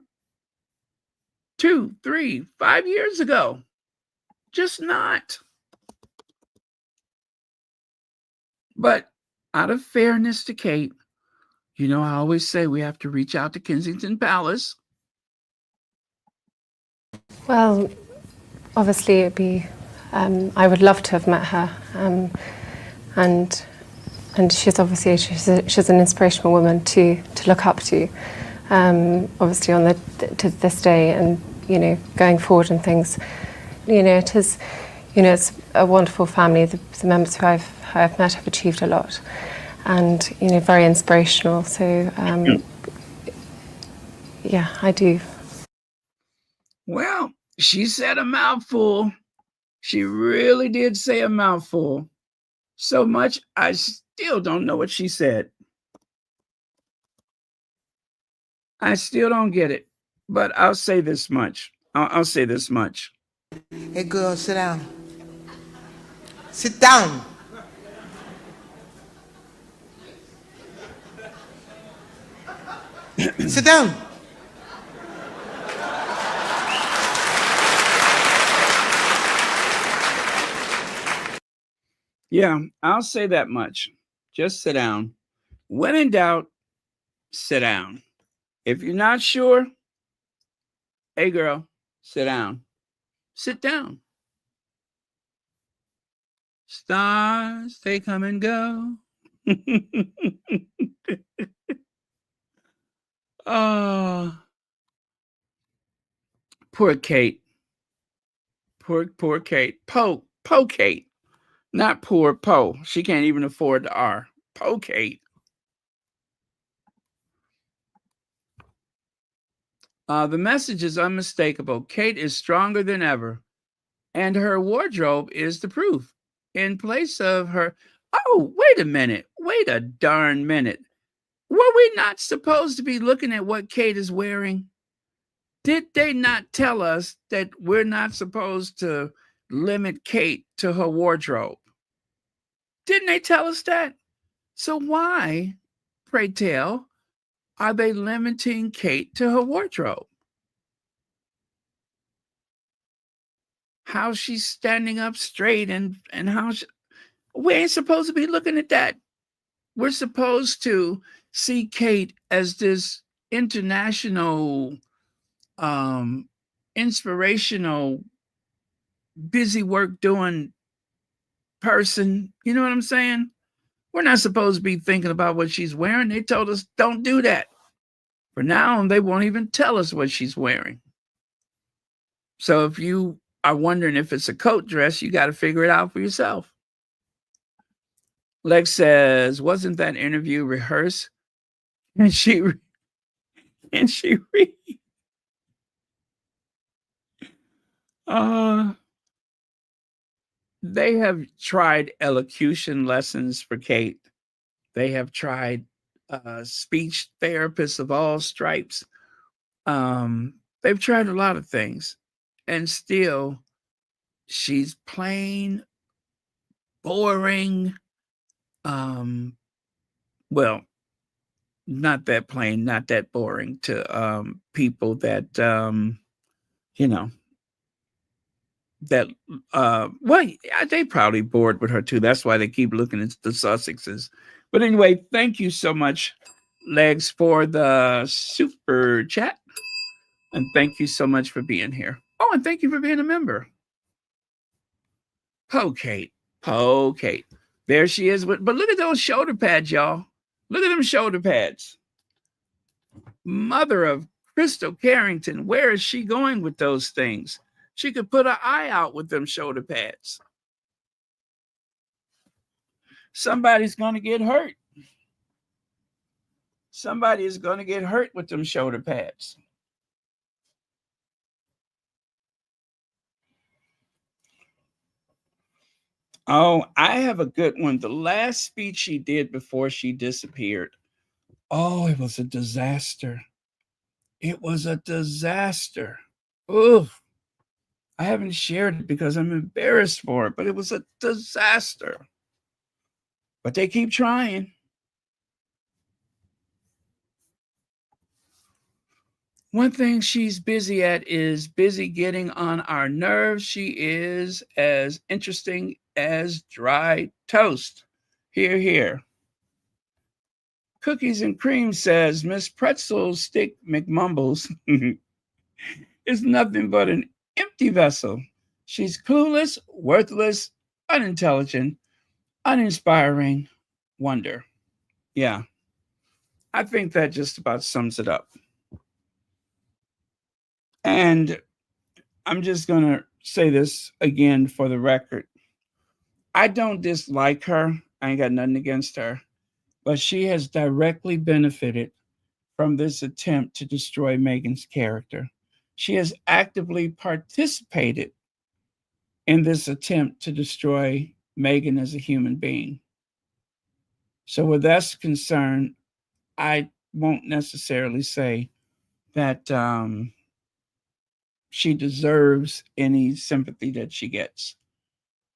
2, 3, 5 years ago. Just not. But out of fairness to Kate, you know, I always say we have to reach out to Kensington Palace. Well, obviously it'd be, I would love to have met her. And she's obviously, she's an inspirational woman to look up to. Obviously to this day, and, you know, going forward and things, you know, it is, you know, it's a wonderful family. The members who I've met have achieved a lot, and, you know, very inspirational. So, yeah, I do. Well, she said a mouthful. She really did say a mouthful. So much, I still don't know what she said. I still don't get it. But I'll say this much. I'll say this much. Hey, girl, sit down. Sit down. Sit down. Yeah, I'll say that much. Just sit down. When in doubt, sit down. If you're not sure, hey, girl, sit down. Sit down. Stars, they come and go. Oh, poor Kate. Poor Kate. Po Kate. Not poor Po. She can't even afford the R. Po Kate. The message is unmistakable. Kate is stronger than ever, and her wardrobe is the proof. In place of her, oh, wait a minute. Wait a darn minute. Were we not supposed to be looking at what Kate is wearing? Did they not tell us that we're not supposed to limit Kate to her wardrobe? Didn't they tell us that? So why, pray tell, are they limiting Kate to her wardrobe? How she's standing up straight and how we ain't supposed to be looking at that. We're supposed to see Kate as this international, inspirational, busy work doing person. You know what I'm saying? We're not supposed to be thinking about what she's wearing. They told us don't do that. For now, they won't even tell us what she's wearing. So if you are wondering if it's a coat dress, you got to figure it out for yourself. Lex says, wasn't that interview rehearsed? And she they have tried elocution lessons for Kate. They have tried speech therapists of all stripes. They've tried a lot of things, and still she's plain boring. Well, not that plain, not that boring to people that you know, that well, they probably bored with her too. That's why they keep looking at the Sussexes. But anyway, thank you so much, Legs, for the super chat. And thank you so much for being here. Oh, and thank you for being a member. Kate. Kate. There she is. But look at those shoulder pads, y'all. Look at them shoulder pads. Mother of Crystal Carrington, where is she going with those things? She could put her eye out with them shoulder pads. Somebody's going to get hurt. Somebody is going to get hurt with them shoulder pads. Oh, I have a good one. The last speech she did before she disappeared. Oh, it was a disaster. It was a disaster. Oof. I haven't shared it because I'm embarrassed for it, but it was a disaster. But they keep trying. One thing she's busy at is busy getting on our nerves. She is as interesting as dry toast. Hear, hear. Cookies and Cream says Miss Pretzel Stick McMumbles is nothing but an empty vessel. She's clueless, worthless, unintelligent, uninspiring wonder. Yeah, I think that just about sums it up. And I'm just going to say this again for the record. I don't dislike her. I ain't got nothing against her. But she has directly benefited from this attempt to destroy Meghan's character. She has actively participated in this attempt to destroy Meghan as a human being. So where that's concerned, I won't necessarily say that she deserves any sympathy that she gets,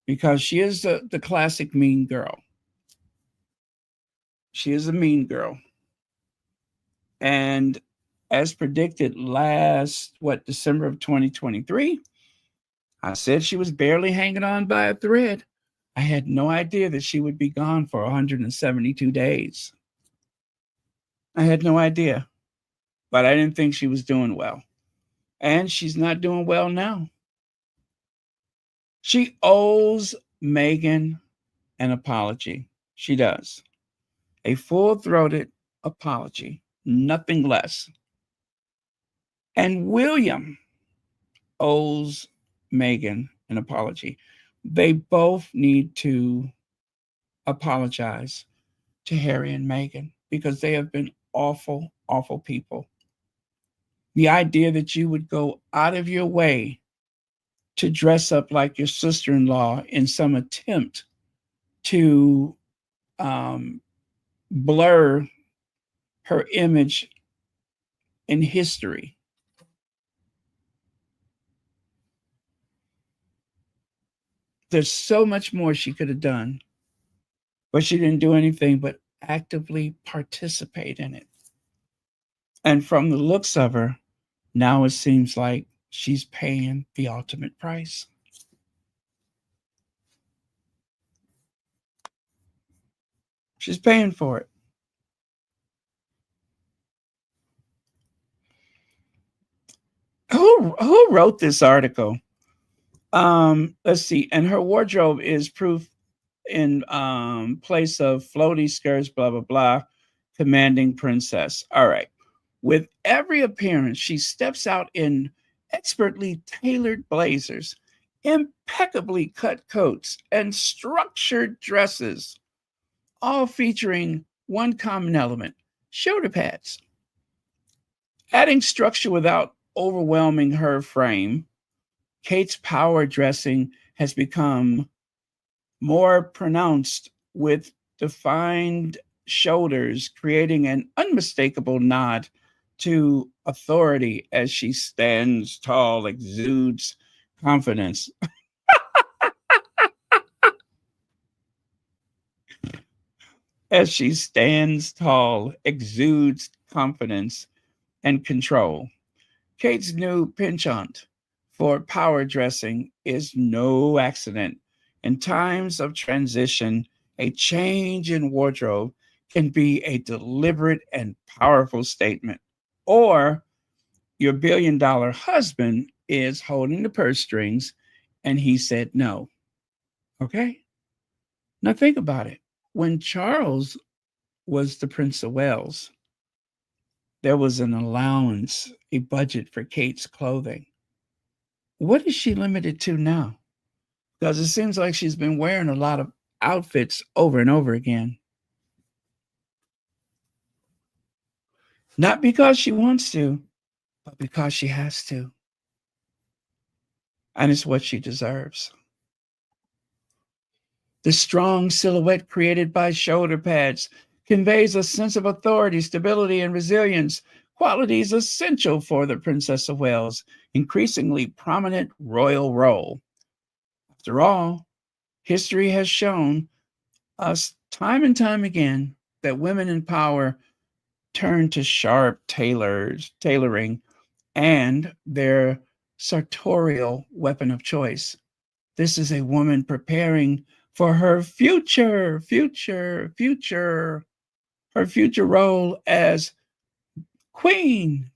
because she is the classic mean girl. She is a mean girl. And as predicted December of 2023, I said she was barely hanging on by a thread. I had no idea that she would be gone for 172 days. I had no idea, but I didn't think she was doing well. And she's not doing well now. She owes Meghan an apology. She does. A full-throated apology, nothing less. And William owes Meghan an apology. They both need to apologize to Harry and Meghan because they have been awful, awful people. The idea that you would go out of your way to dress up like your sister-in-law in some attempt to blur her image in history. There's so much more she could have done, but she didn't do anything but actively participate in it. And from the looks of her, now it seems like she's paying the ultimate price. She's paying for it. Who wrote this article? Let's see. And her wardrobe is proof in place of floaty skirts, blah, blah, blah, commanding princess. All right. With every appearance, she steps out in expertly tailored blazers, impeccably cut coats, and structured dresses, all featuring one common element: shoulder pads. Adding structure without overwhelming her frame, Kate's power dressing has become more pronounced with defined shoulders, creating an unmistakable nod to authority as she stands tall, exudes confidence. As she stands tall, exudes confidence and control. Kate's new penchant for power dressing is no accident. In times of transition, a change in wardrobe can be a deliberate and powerful statement, or your billion-dollar husband is holding the purse strings, and he said no. Okay? Now think about it. When Charles was the Prince of Wales, there was an allowance, a budget for Kate's clothing. What is she limited to now? Because it seems like she's been wearing a lot of outfits over and over again. Not because she wants to, but because she has to. And it's what she deserves. The strong silhouette created by shoulder pads conveys a sense of authority, stability, and resilience, qualities essential for the Princess of Wales' increasingly prominent royal role. After all, history has shown us time and time again that women in power turn to sharp tailoring and their sartorial weapon of choice. This is a woman preparing for her future role as queen.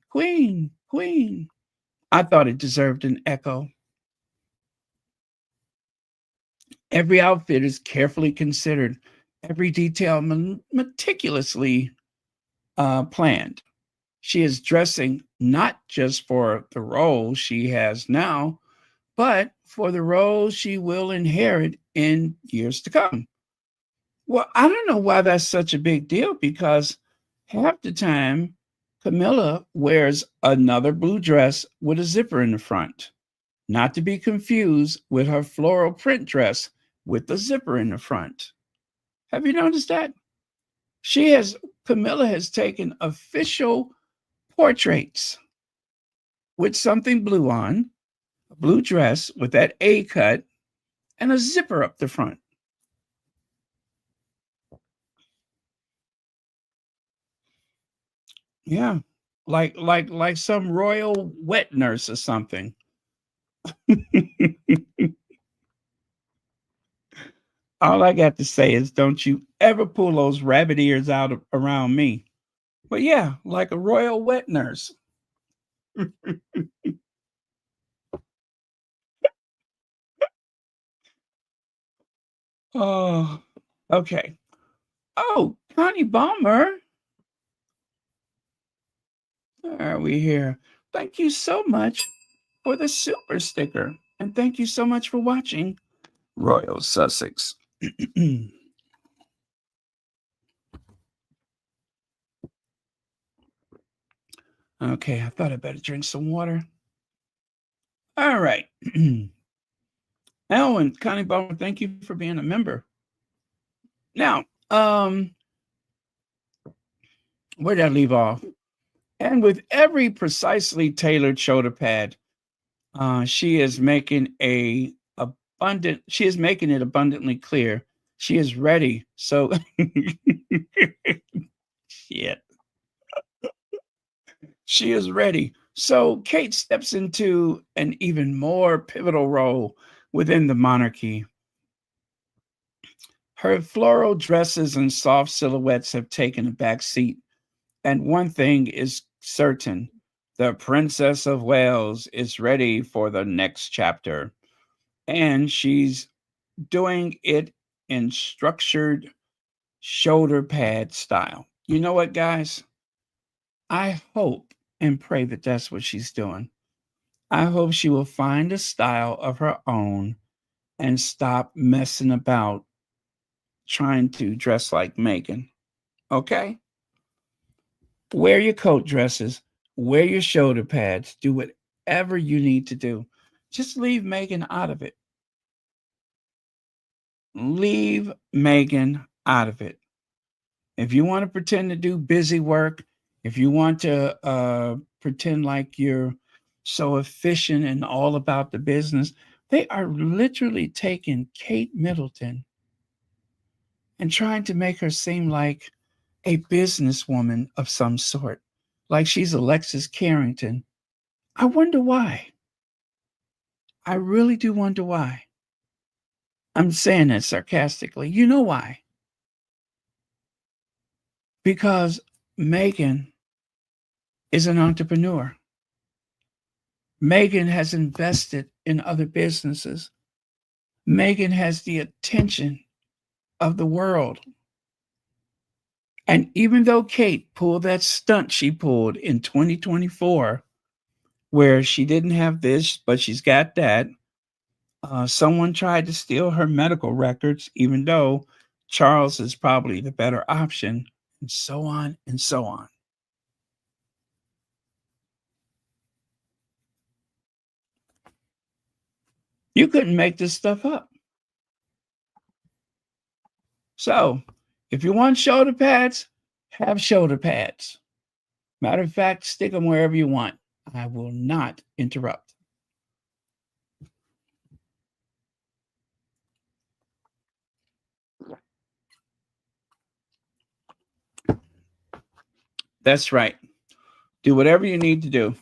I thought it deserved an echo. Every outfit is carefully considered, every detail meticulously planned. She is dressing not just for the role she has now, but for the role she will inherit in years to come. Well, I don't know why that's such a big deal, because half the time Camilla wears another blue dress with a zipper in the front, not to be confused with her floral print dress with the zipper in the front. Have you noticed that? Camilla has taken official portraits with something blue on, a blue dress with that A cut, and a zipper up the front. Yeah, like some royal wet nurse or something. All I got to say is, don't you ever pull those rabbit ears out around me. But yeah, like a royal wet nurse. Oh, okay. Oh, Connie Balmer. Are we here? Thank you so much for the super sticker. And thank you so much for watching Royal Sussex. Okay, I thought I better drink some water. All right. Ellen, Connie Balmer, thank you for being a member. Now, where did I leave off? And with every precisely tailored shoulder pad, she is making it abundantly clear she is ready. So shit. She is ready. So Kate steps into an even more pivotal role within the monarchy. Her floral dresses and soft silhouettes have taken a back seat. And one thing is certain, the Princess of Wales is ready for the next chapter. And she's doing it in structured shoulder pad style. You know what, guys? I hope and pray that that's what she's doing. I hope she will find a style of her own and stop messing about trying to dress like Meghan. Okay? Wear your coat dresses, wear your shoulder pads, do whatever you need to do. Just leave Meghan out of it. Leave Meghan out of it. If you want to pretend to do busy work, if you want to pretend like you're so efficient and all about the business, they are literally taking Kate Middleton and trying to make her seem like a businesswoman of some sort, like she's Alexis Carrington. I wonder why. I really do wonder why. I'm saying that sarcastically. You know why? Because Meghan is an entrepreneur. Meghan has invested in other businesses. Meghan has the attention of the world. And even though Kate pulled that stunt she pulled in 2024, where she didn't have this, but she's got that, someone tried to steal her medical records, even though Charles is probably the better option, and so on and so on. You couldn't make this stuff up. So, if you want shoulder pads, have shoulder pads. Matter of fact, stick them wherever you want. I will not interrupt. That's right. Do whatever you need to do.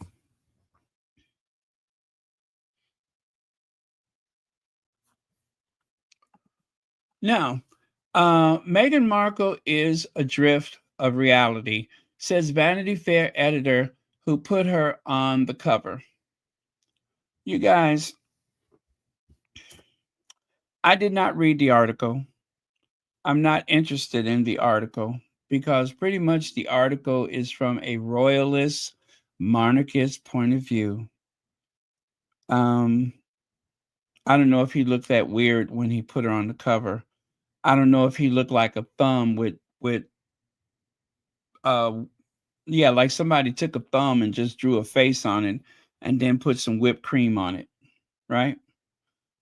Now, Meghan Markle is adrift of reality, says Vanity Fair editor who put her on the cover. You guys, I did not read the article. I'm not interested in the article because pretty much the article is from a royalist, monarchist point of view. I don't know if he looked that weird when he put her on the cover. I don't know if he looked like a thumb with like somebody took a thumb and just drew a face on it and then put some whipped cream on it, right?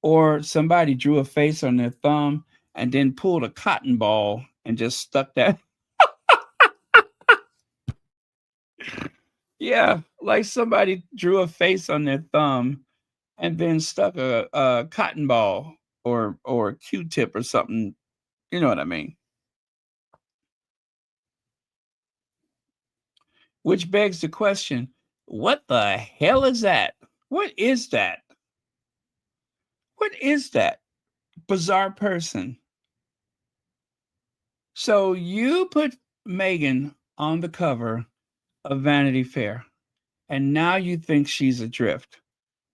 Or somebody drew a face on their thumb and then pulled a cotton ball and just stuck that. Yeah, like somebody drew a face on their thumb and then stuck a cotton ball or a Q-tip or something. You know what I mean? Which begs the question, what the hell is that? What is that? What is that bizarre person? So you put Meghan on the cover of Vanity Fair, and now you think she's adrift.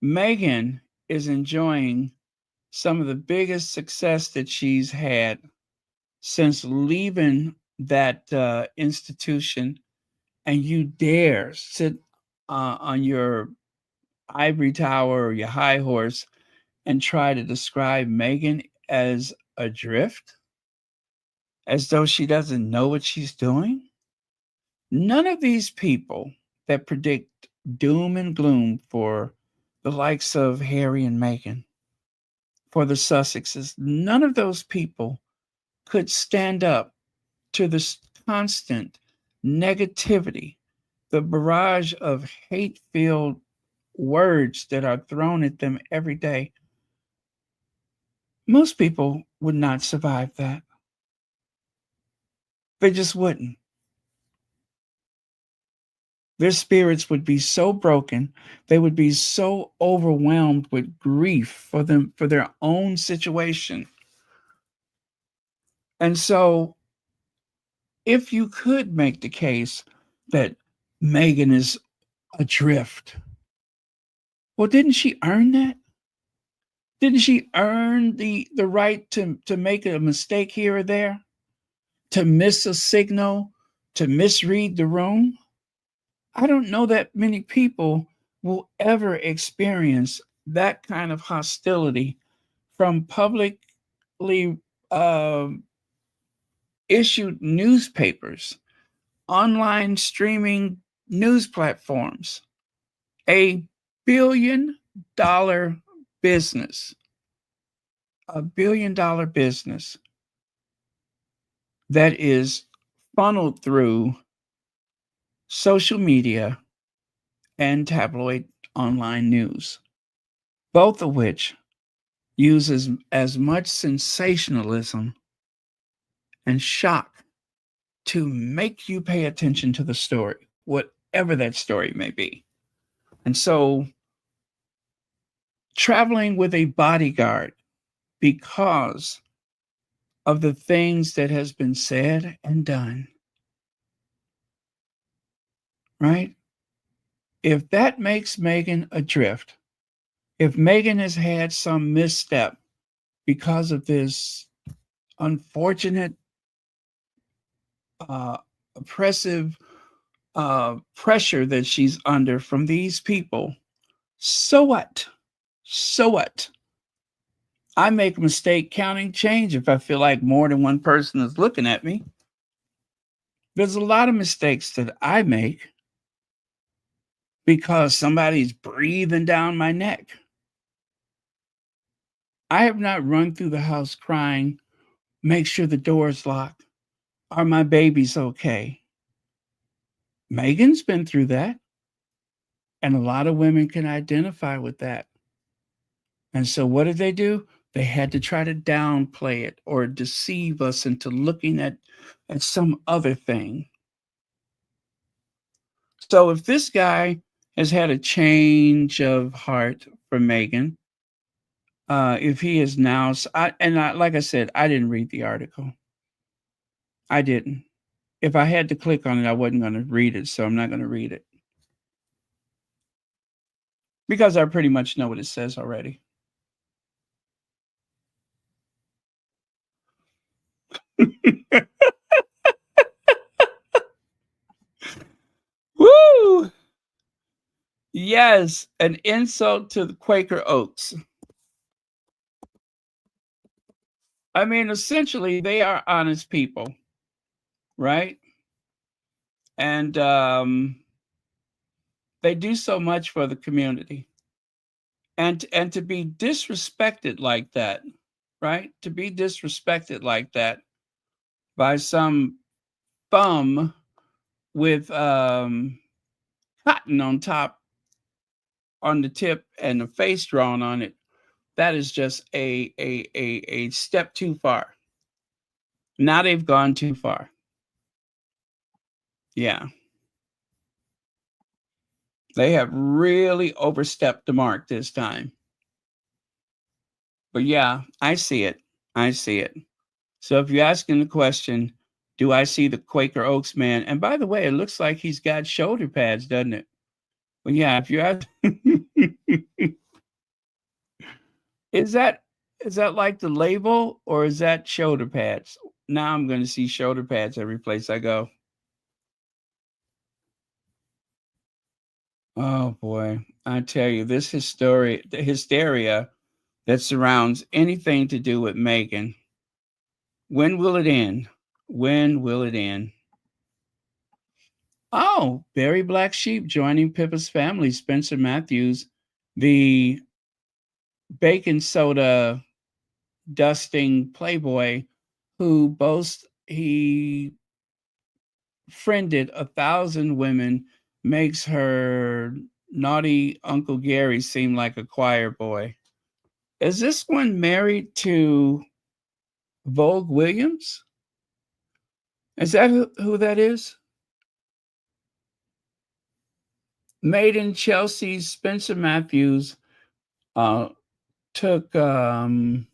Meghan is enjoying some of the biggest success that she's had since leaving that institution, and you dare sit on your ivory tower or your high horse and try to describe Meghan as adrift, as though she doesn't know what she's doing? None of these people that predict doom and gloom for the likes of Harry and Meghan, for the Sussexes, none of those people could stand up to this constant negativity, the barrage of hate-filled words that are thrown at them every day. Most people would not survive that. They just wouldn't. Their spirits would be so broken, they would be so overwhelmed with grief for their own situation. And so, if you could make the case that Meghan is adrift, well, didn't she earn that? Didn't she earn the right to make a mistake here or there, to miss a signal, to misread the room? I don't know that many people will ever experience that kind of hostility from publicly issued newspapers, online streaming news platforms, a billion-dollar business, a billion-dollar business that is funneled through social media and tabloid online news, both of which uses as much sensationalism and shock to make you pay attention to the story, whatever that story may be. And so, traveling with a bodyguard because of the things that has been said and done, right? if that makes Meghan adrift, if Meghan has had some misstep because of this unfortunate, oppressive pressure that she's under from these people, so what? So what? I make a mistake counting change if I feel like more than one person is looking at me. There's a lot of mistakes that I make because somebody's breathing down my neck. I have not run through the house crying, make sure the door's locked. Are my babies okay? Meghan's been through that. And a lot of women can identify with that. And so what did they do? They had to try to downplay it or deceive us into looking at some other thing. So if this guy has had a change of heart for Meghan, if he is now, like I said, I didn't read the article. I didn't. If I had to click on it, I wasn't going to read it, so I'm not going to read it. Because I pretty much know what it says already. Woo! Yes, an insult to the Quaker Oats. I mean, essentially, they are honest people, right? And they do so much for the community. And to be disrespected like that, right? To be disrespected like that by some bum with cotton on top, on the tip, and a face drawn on it, that is just a step too far. Now they've gone too far. Yeah. They have really overstepped the mark this time. But yeah, I see it. I see it. So if you're asking the question, do I see the Quaker Oaks man? And by the way, it looks like he's got shoulder pads, doesn't it? But yeah, if you're asking, is that like the label or is that shoulder pads? Now I'm going to see shoulder pads every place I go. Oh boy, I tell you, this the hysteria that surrounds anything to do with Meghan. When will it end? When will it end? Oh, Barry Black Sheep joining Pippa's family. Spencer Matthews, the baking soda dusting playboy who boasts he friended 1,000 women, makes her naughty Uncle Gary seem like a choir boy. Is this one married to Vogue Williams? Is that who that is? Made in Chelsea, Spencer Matthews took vitamin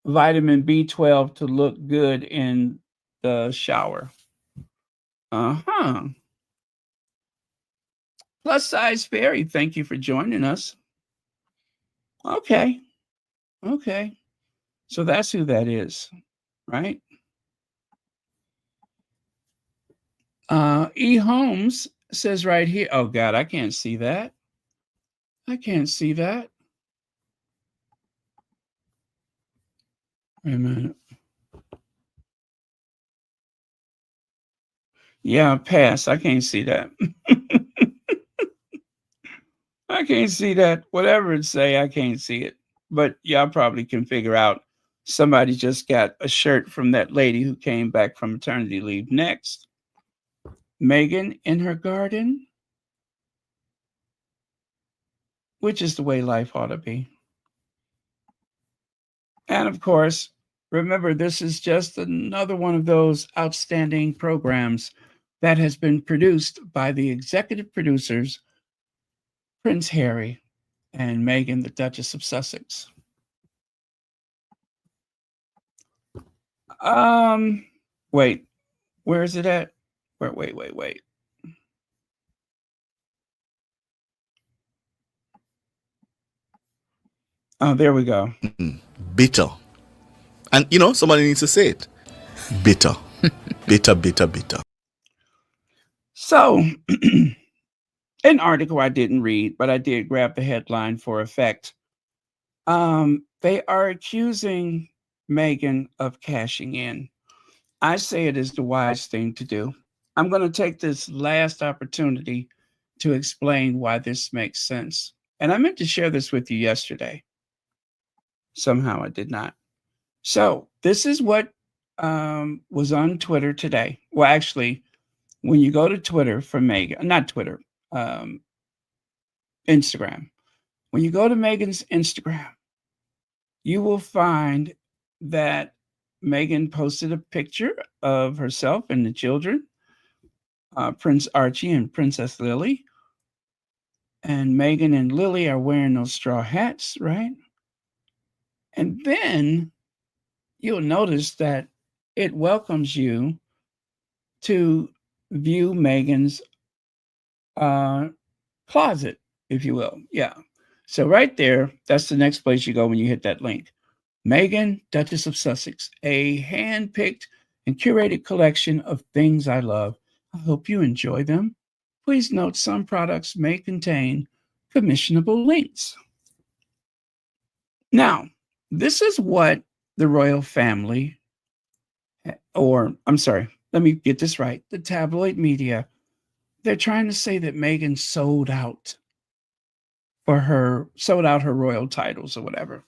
B12 to look good in the shower. Uh-huh. Plus size fairy, thank you for joining us. Okay. Okay. So that's who that is, right? E. Holmes says right here, oh God, I can't see that. I can't see that. Wait a minute. Yeah, pass. I can't see that. I can't see that. Whatever it say, I can't see it. But y'all probably can figure out somebody just got a shirt from that lady who came back from maternity leave. Next, Meghan in her garden, which is the way life ought to be. And of course, remember, this is just another one of those outstanding programs that has been produced by the executive producers, Prince Harry and Meghan, the Duchess of Sussex. Wait, where is it at? Wait. Oh, there we go. Bitter. And you know, somebody needs to say it. Bitter. Bitter, bitter, bitter. So, an article I didn't read, but I did grab the headline for effect. They are accusing Meghan of cashing in. I say it is the wise thing to do. I'm going to take this last opportunity to explain why this makes sense. And I meant to share this with you yesterday. Somehow I did not. So this is what was on Twitter today. Well, actually, when you go to Twitter for Meghan, not Twitter, Instagram. When you go to Meghan's Instagram, you will find that Meghan posted a picture of herself and the children, Prince Archie and Princess Lily. And Meghan and Lily are wearing those straw hats, right? And then you'll notice that it welcomes you to view Meghan's closet, if you will. Yeah. So right there, that's the next place you go when you hit that link. Meghan, Duchess of Sussex, a hand-picked and curated collection of things I love. I hope you enjoy them. Please note some products may contain commissionable links. Now, this is what the royal family, or I'm sorry, let me get this right. The tabloid media, they're trying to say that Meghan sold out her royal titles or whatever.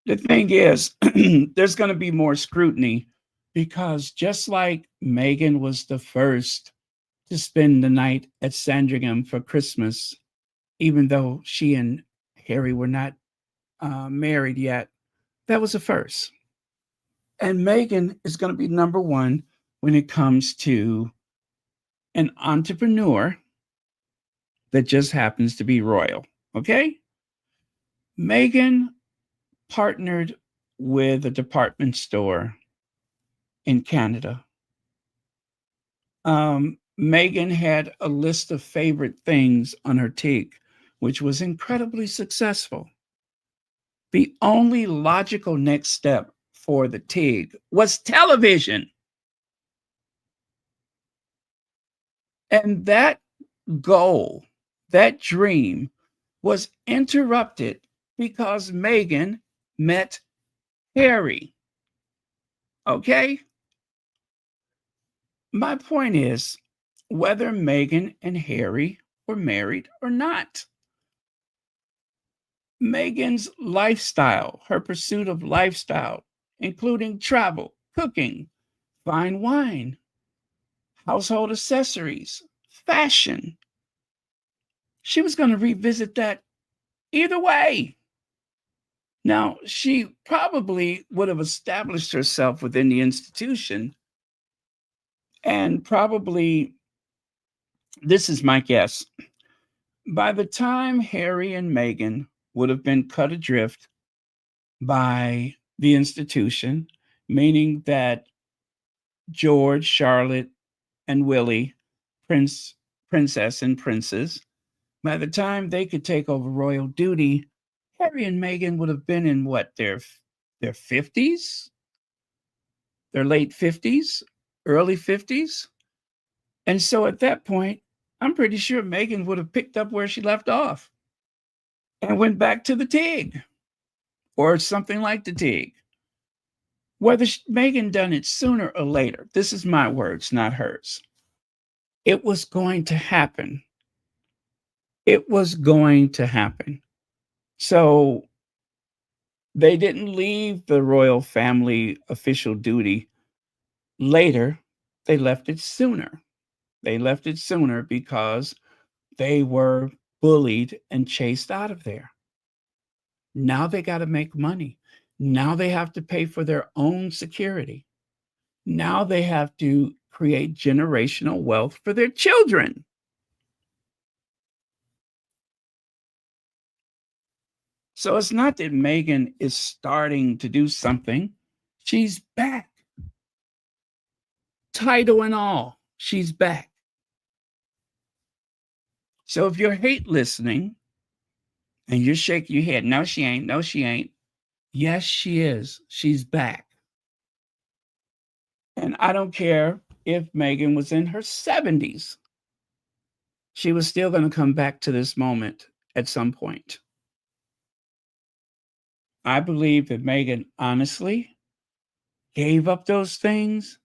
The thing is, there's going to be more scrutiny because just like Meghan was the first to spend the night at Sandringham for Christmas, even though she and Harry were not married yet, that was a first. And Meghan is going to be number one when it comes to an entrepreneur that just happens to be royal. Okay? Meghan partnered with a department store in Canada. Meghan had a list of favorite things on her teak, which was incredibly successful. The only logical next step for the TIG was television. And that goal, that dream, was interrupted because Meghan met Harry. Okay? My point is, whether Meghan and Harry were married or not, Meghan's lifestyle, her pursuit of lifestyle, including travel, cooking, fine wine, household accessories, fashion, she was going to revisit that either way. Now, she probably would have established herself within the institution, and probably, this is my guess, by the time Harry and Meghan would have been cut adrift by the institution, meaning that George, Charlotte, and Willie, princess, and princes, by the time they could take over royal duty, Harry and Meghan would have been in what, their 50s, their late 50s, early 50s. And so at that point, I'm pretty sure Meghan would have picked up where she left off and went back to the TIG or something like the TIG. Whether Meghan done it sooner or later, this is my words, not hers. It was going to happen. It was going to happen. So they didn't leave the royal family official duty later. They left it sooner. They left it sooner because they were bullied and chased out of there. Now they got to make money. Now they have to pay for their own security. Now they have to create generational wealth for their children. So it's not that Meghan is starting to do something. She's back. Title and all, she's back. So if you're hate listening, And you're shaking your head. No, she ain't. No, she ain't. Yes, she is. She's back. And I don't care if Meghan was in her 70s. She was still going to come back to this moment at some point. I believe that Meghan honestly gave up those things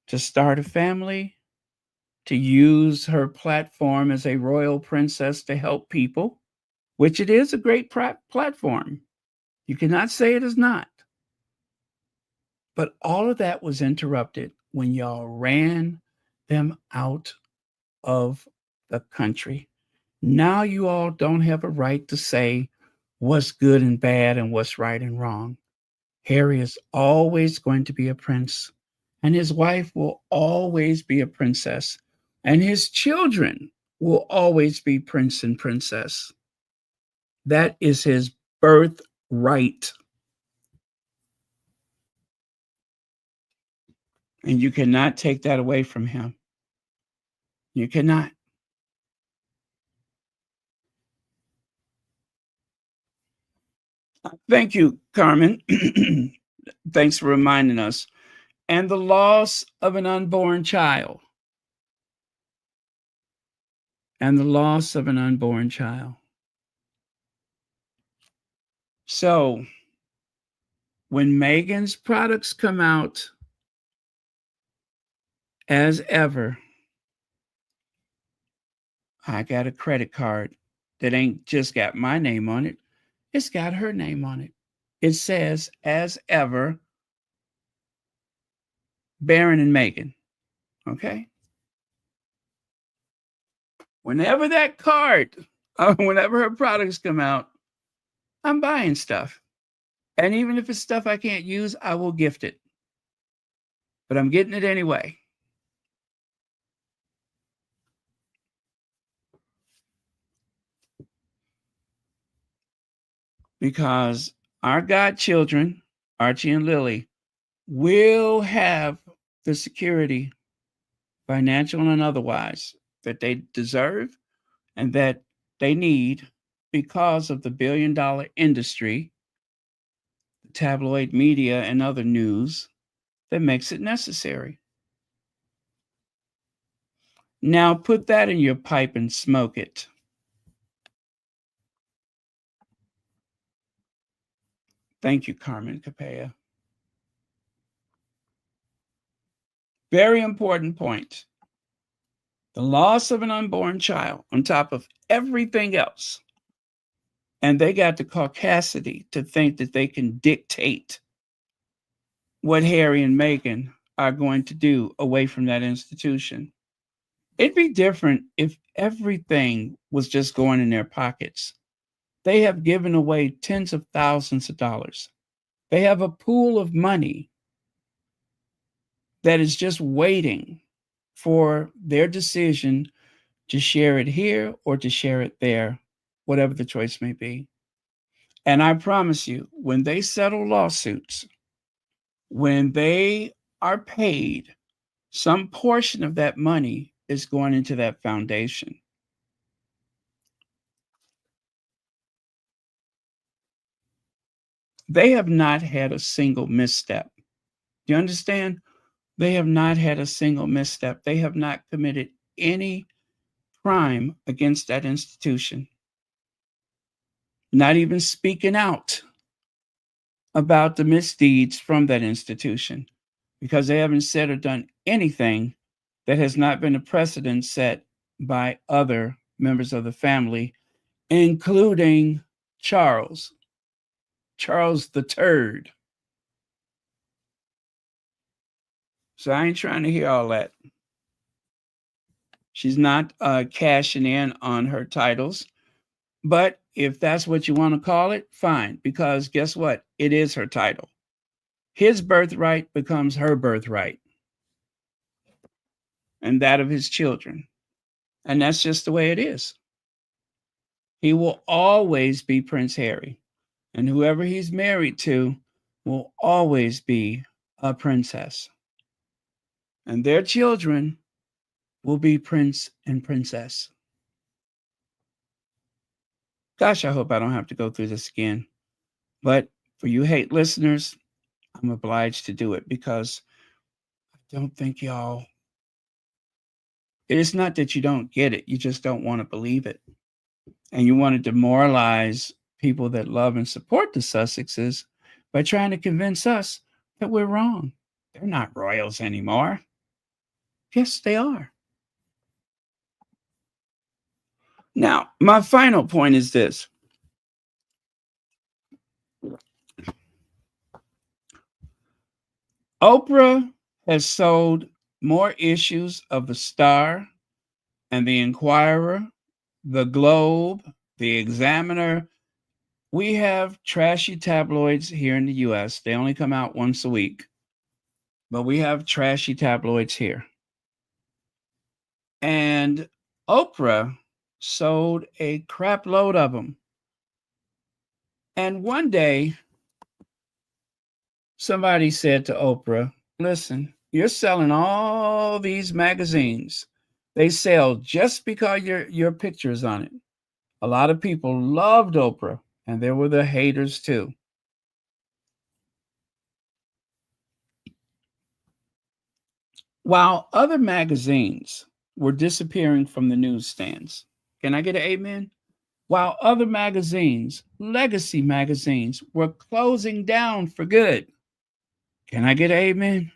to start a family, to use her platform as a royal princess to help people, which it is a great platform. You cannot say it is not. But all of that was interrupted when y'all ran them out of the country. Now you all don't have a right to say what's good and bad and what's right and wrong. Harry is always going to be a prince, and his wife will always be a princess, and his children will always be prince and princess. That is his birthright. And you cannot take that away from him. You cannot. Thank you, Carmen. Thanks for reminding us. And the loss of an unborn child. And the loss of an unborn child. So, when Meghan's products come out, as ever, I got a credit card that ain't just got my name on it. It's got her name on it. It says, as ever, Baron and Meghan. Okay? Whenever that card, whenever her products come out, I'm buying stuff. And even if it's stuff I can't use, I will gift it. But I'm getting it anyway. Because our godchildren, Archie and Lily, will have the security, financial and otherwise, that they deserve and that they need because of the billion-dollar industry, tabloid media, and other news that makes it necessary. Now put that in your pipe and smoke it. Thank you, Carmen Capella. Very important point. The loss of an unborn child on top of everything else. And they got the caucasity to think that they can dictate what Harry and Meghan are going to do away from that institution. It'd be different if everything was just going in their pockets. They have given away tens of thousands of dollars. They have a pool of money that is just waiting for their decision to share it here or to share it there, whatever the choice may be. And I promise you, when they settle lawsuits, when they are paid, some portion of that money is going into that foundation. They have not had a single misstep. Do you understand? They have not had a single misstep. They have not committed any crime against that institution. Not even speaking out about the misdeeds from that institution, because they haven't said or done anything that has not been a precedent set by other members of the family, including Charles III. So I ain't trying to hear all that. She's not cashing in on her titles. But if that's what you want to call it, fine. Because guess what? It is her title. His birthright becomes her birthright. And that of his children. And that's just the way it is. He will always be Prince Harry. And whoever he's married to will always be a princess. And their children will be prince and princess. Gosh, I hope I don't have to go through this again. But for you hate listeners, I'm obliged to do it because I don't think y'all. It is not that you don't get it, you just don't want to believe it. And you want to demoralize people that love and support the Sussexes by trying to convince us that we're wrong. They're not royals anymore. Yes, they are. Now, my final point is this. Oprah has sold more issues of The Star and The Inquirer, The Globe, The Examiner. We have trashy tabloids here in the US. They only come out once a week. But we have trashy tabloids here. And Oprah sold a crap load of them. And one day, somebody said to Oprah, listen, you're selling all these magazines. They sell just because your picture is on it. A lot of people loved Oprah, and there were the haters too. While other magazines were disappearing from the newsstands, can I get an amen? While other magazines, legacy magazines, were closing down for good. Can I get an amen?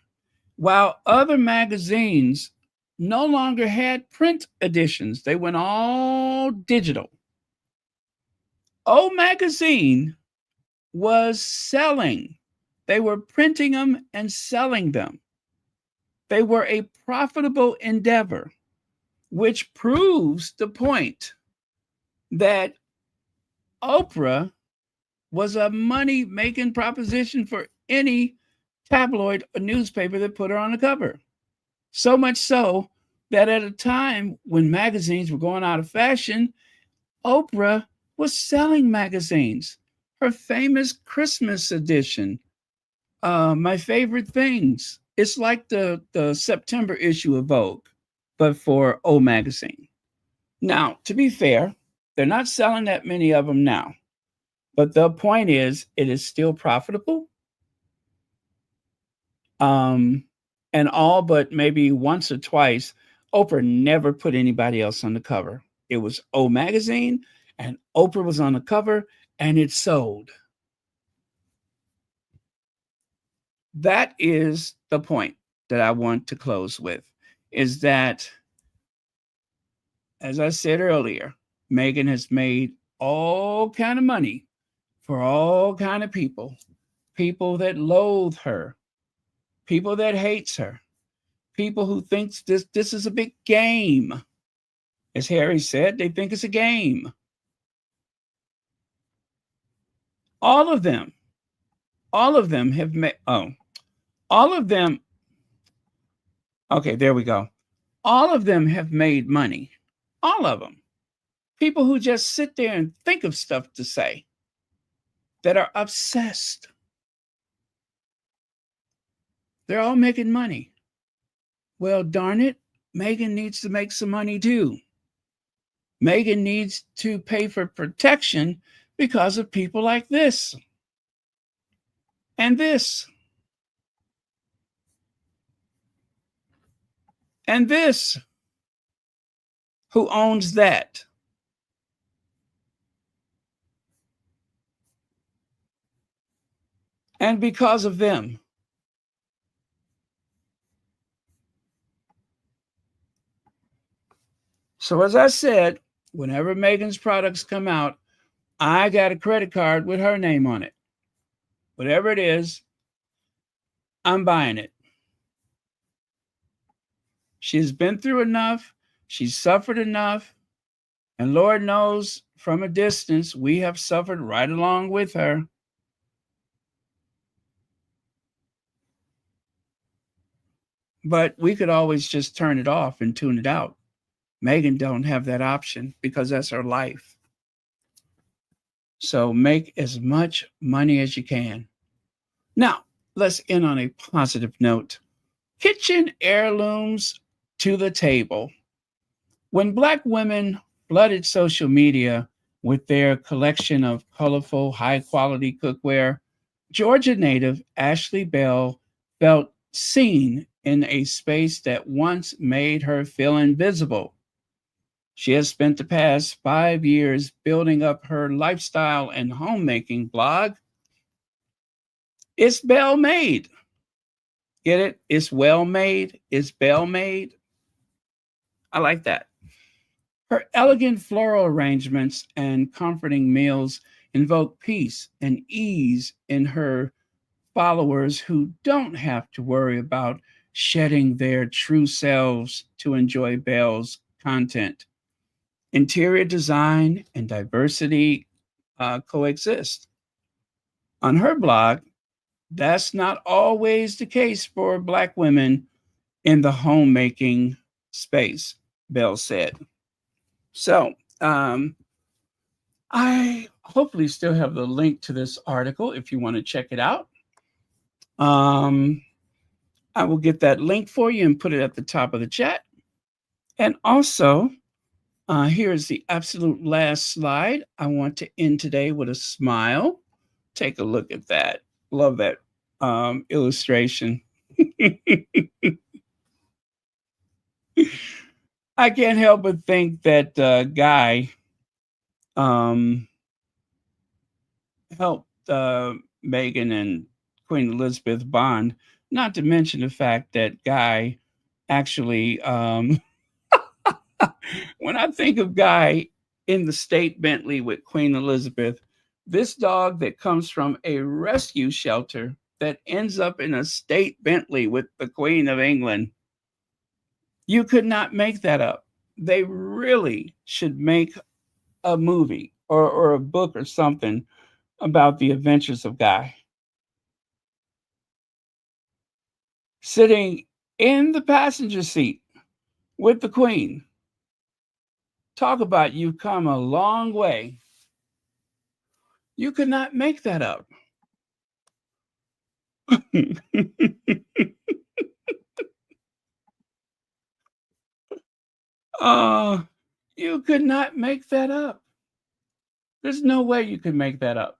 While other magazines no longer had print editions, they went all digital. O Magazine was selling. They were printing them and selling them. They were a profitable endeavor, which proves the point that Oprah was a money-making proposition for any tabloid or newspaper that put her on the cover. So much so that at a time when magazines were going out of fashion, Oprah was selling magazines. Her famous Christmas edition, My Favorite Things. It's like the September issue of Vogue, but for O Magazine. Now, to be fair, they're not selling that many of them now. But the point is, it is still profitable. And all but maybe once or twice, Oprah never put anybody else on the cover. It was O Magazine, and Oprah was on the cover, and it sold. That is the point that I want to close with, is that, as I said earlier, Meghan has made all kind of money for all kind of people that loathe her, people that hates her, people who thinks this is a big game. As Harry said, they think it's a game. All of them have made, all of them, okay, there we go. All of them have made money. All of them. People who just sit there and think of stuff to say, that are obsessed. They're all making money. Well, darn it, Meghan needs to make some money too. Meghan needs to pay for protection because of people like this and this and this. Who owns that? And because of them. So as I said, whenever Meghan's products come out, I got a credit card with her name on it. Whatever it is, I'm buying it. She's been through enough. She's suffered enough. And Lord knows, from a distance, we have suffered right along with her. But we could always just turn it off and tune it out. Meghan don't have that option because that's her life. So make as much money as you can. Now, let's end on a positive note. Kitchen heirlooms to the table. When Black women flooded social media with their collection of colorful, high-quality cookware, Georgia native Ashley Bell felt seen in a space that once made her feel invisible. She has spent the past 5 years building up her lifestyle and homemaking blog. It's Bell Made. Get it? It's well made. It's Bell Made. I like that. Her elegant floral arrangements and comforting meals invoke peace and ease in her followers who don't have to worry about shedding their true selves to enjoy Bell's content. Interior design and diversity coexist. On her blog, that's not always the case for Black women in the homemaking space, Bell said. So, I hopefully still have the link to this article if you want to check it out. I will get that link for you and put it at the top of the chat. And also, here's the absolute last slide. I want to end today with a smile. Take a look at that. Love that illustration. I can't help but think that Guy helped Meghan and Queen Elizabeth bond, not to mention the fact that Guy actually, when I think of Guy in the state Bentley with Queen Elizabeth, this dog that comes from a rescue shelter that ends up in a state Bentley with the Queen of England, you could not make that up. They really should make a movie or a book or something about the adventures of Guy. Sitting in the passenger seat with the Queen. Talk about you've come a long way. You could not make that up. You could not make that up. There's no way you could make that up.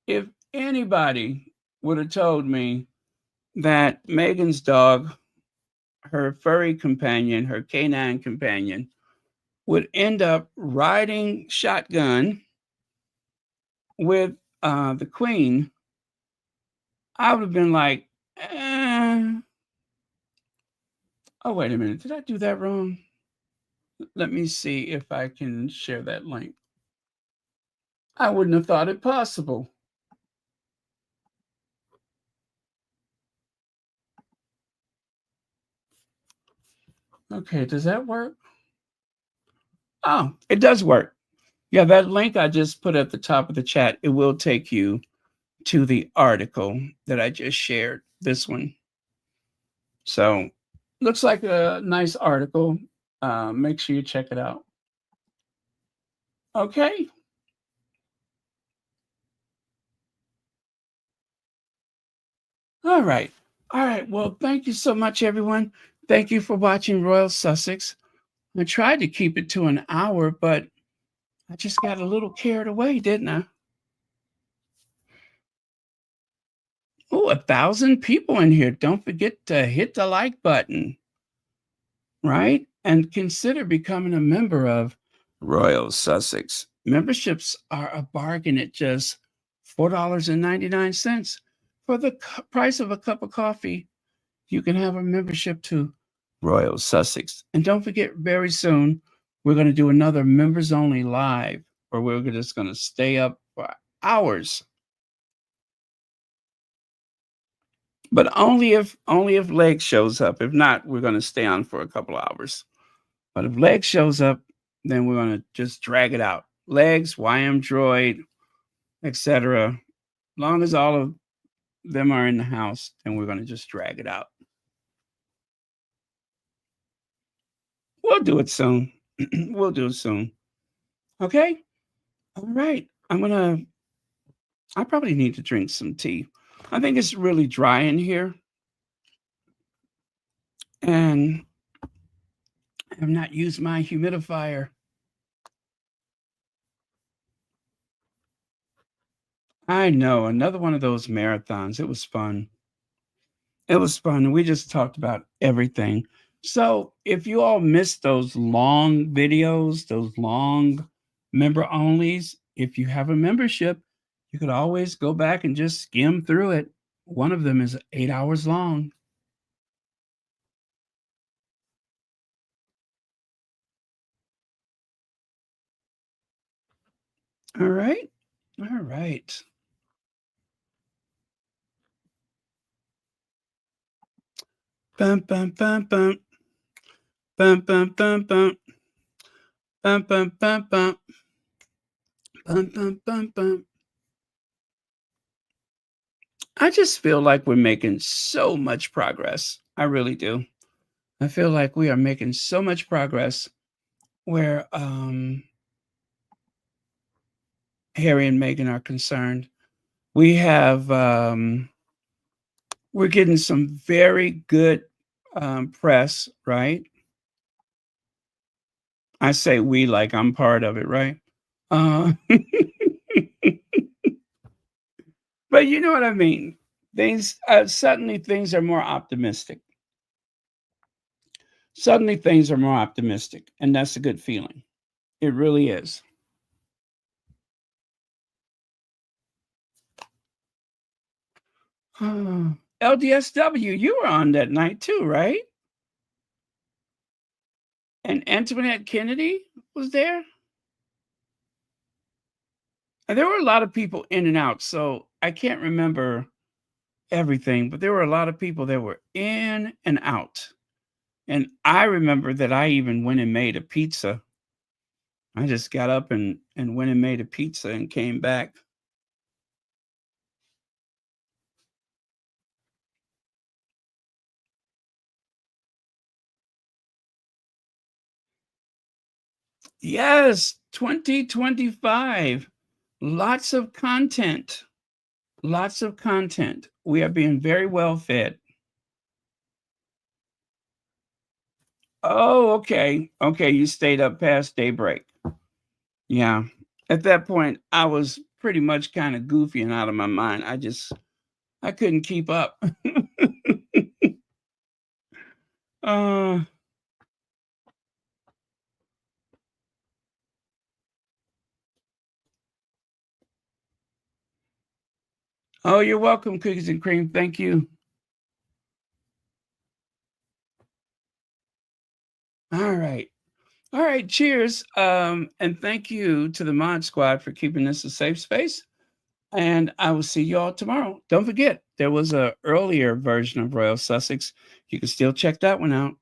If anybody would have told me that Meghan's dog, her furry companion, her canine companion, would end up riding shotgun with the Queen, I would have been like, oh, wait a minute. Did I do that wrong? Let me see if I can share that link. I wouldn't have thought it possible. Okay, does that work? Oh, it does work. Yeah, that link I just put at the top of the chat, it will take you to the article that I just shared, this one. So, looks like a nice article. Make sure you check it out. Okay. All right. All right. Well, thank you so much, everyone. Thank you for watching Royal Sussex. I tried to keep it to an hour, but I just got a little carried away, didn't I? Oh, 1,000 people in here. Don't forget to hit the like button, right? And consider becoming a member of Royal Sussex. Memberships are a bargain at just $4.99. For the price of a cup of coffee, you can have a membership to Royal Sussex. And don't forget, very soon, we're going to do another members only live, where we're just going to stay up for hours. But only if Leg shows up. If not, we're going to stay on for a couple of hours. But if Leg shows up, then we're going to just drag it out. Legs, YM Droid, etc. Long as all of them are in the house, then we're going to just drag it out. We'll do it soon. We'll do it soon. Okay? All right. I probably need to drink some tea. I think it's really dry in here. And I have not used my humidifier. I know, another one of those marathons. It was fun. It was fun. We just talked about everything. So if you all missed those long videos, those long member onlys, if you have a membership, you could always go back and just skim through it. One of them is 8 hours long. All right. All right. Bum, bum, bum, bum. Bum, bum, bum, bum. Bum, bum, bum, bum. Bum, bum, bum, bum. I just feel like we're making so much progress. I really do. I feel like we are making so much progress where Harry and Meghan are concerned. We have we're getting some very good press, right? I say we like I'm part of it, right? But you know what I mean. Things suddenly things are more optimistic. Suddenly things are more optimistic, and that's a good feeling. It really is. LDSW, you were on that night too, right? And Antoinette Kennedy was there. And there were a lot of people in and out, so I can't remember everything, but there were a lot of people that were in and out. And I remember that I even went and made a pizza. I just got up and went and made a pizza and came back. Yes, 2025. Lots of content. Lots of content. We are being very well fed. Oh, okay. Okay, you stayed up past daybreak. Yeah. At that point, I was pretty much kind of goofy and out of my mind. I couldn't keep up. uh Oh, you're welcome, Cookies and Cream. Thank you. All right. All right, cheers. And thank you to the Mod Squad for keeping this a safe space. And I will see you all tomorrow. Don't forget, there was an earlier version of Royal Sussex. You can still check that one out.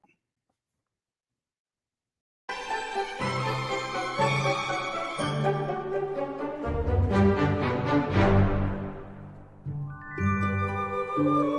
Thank you.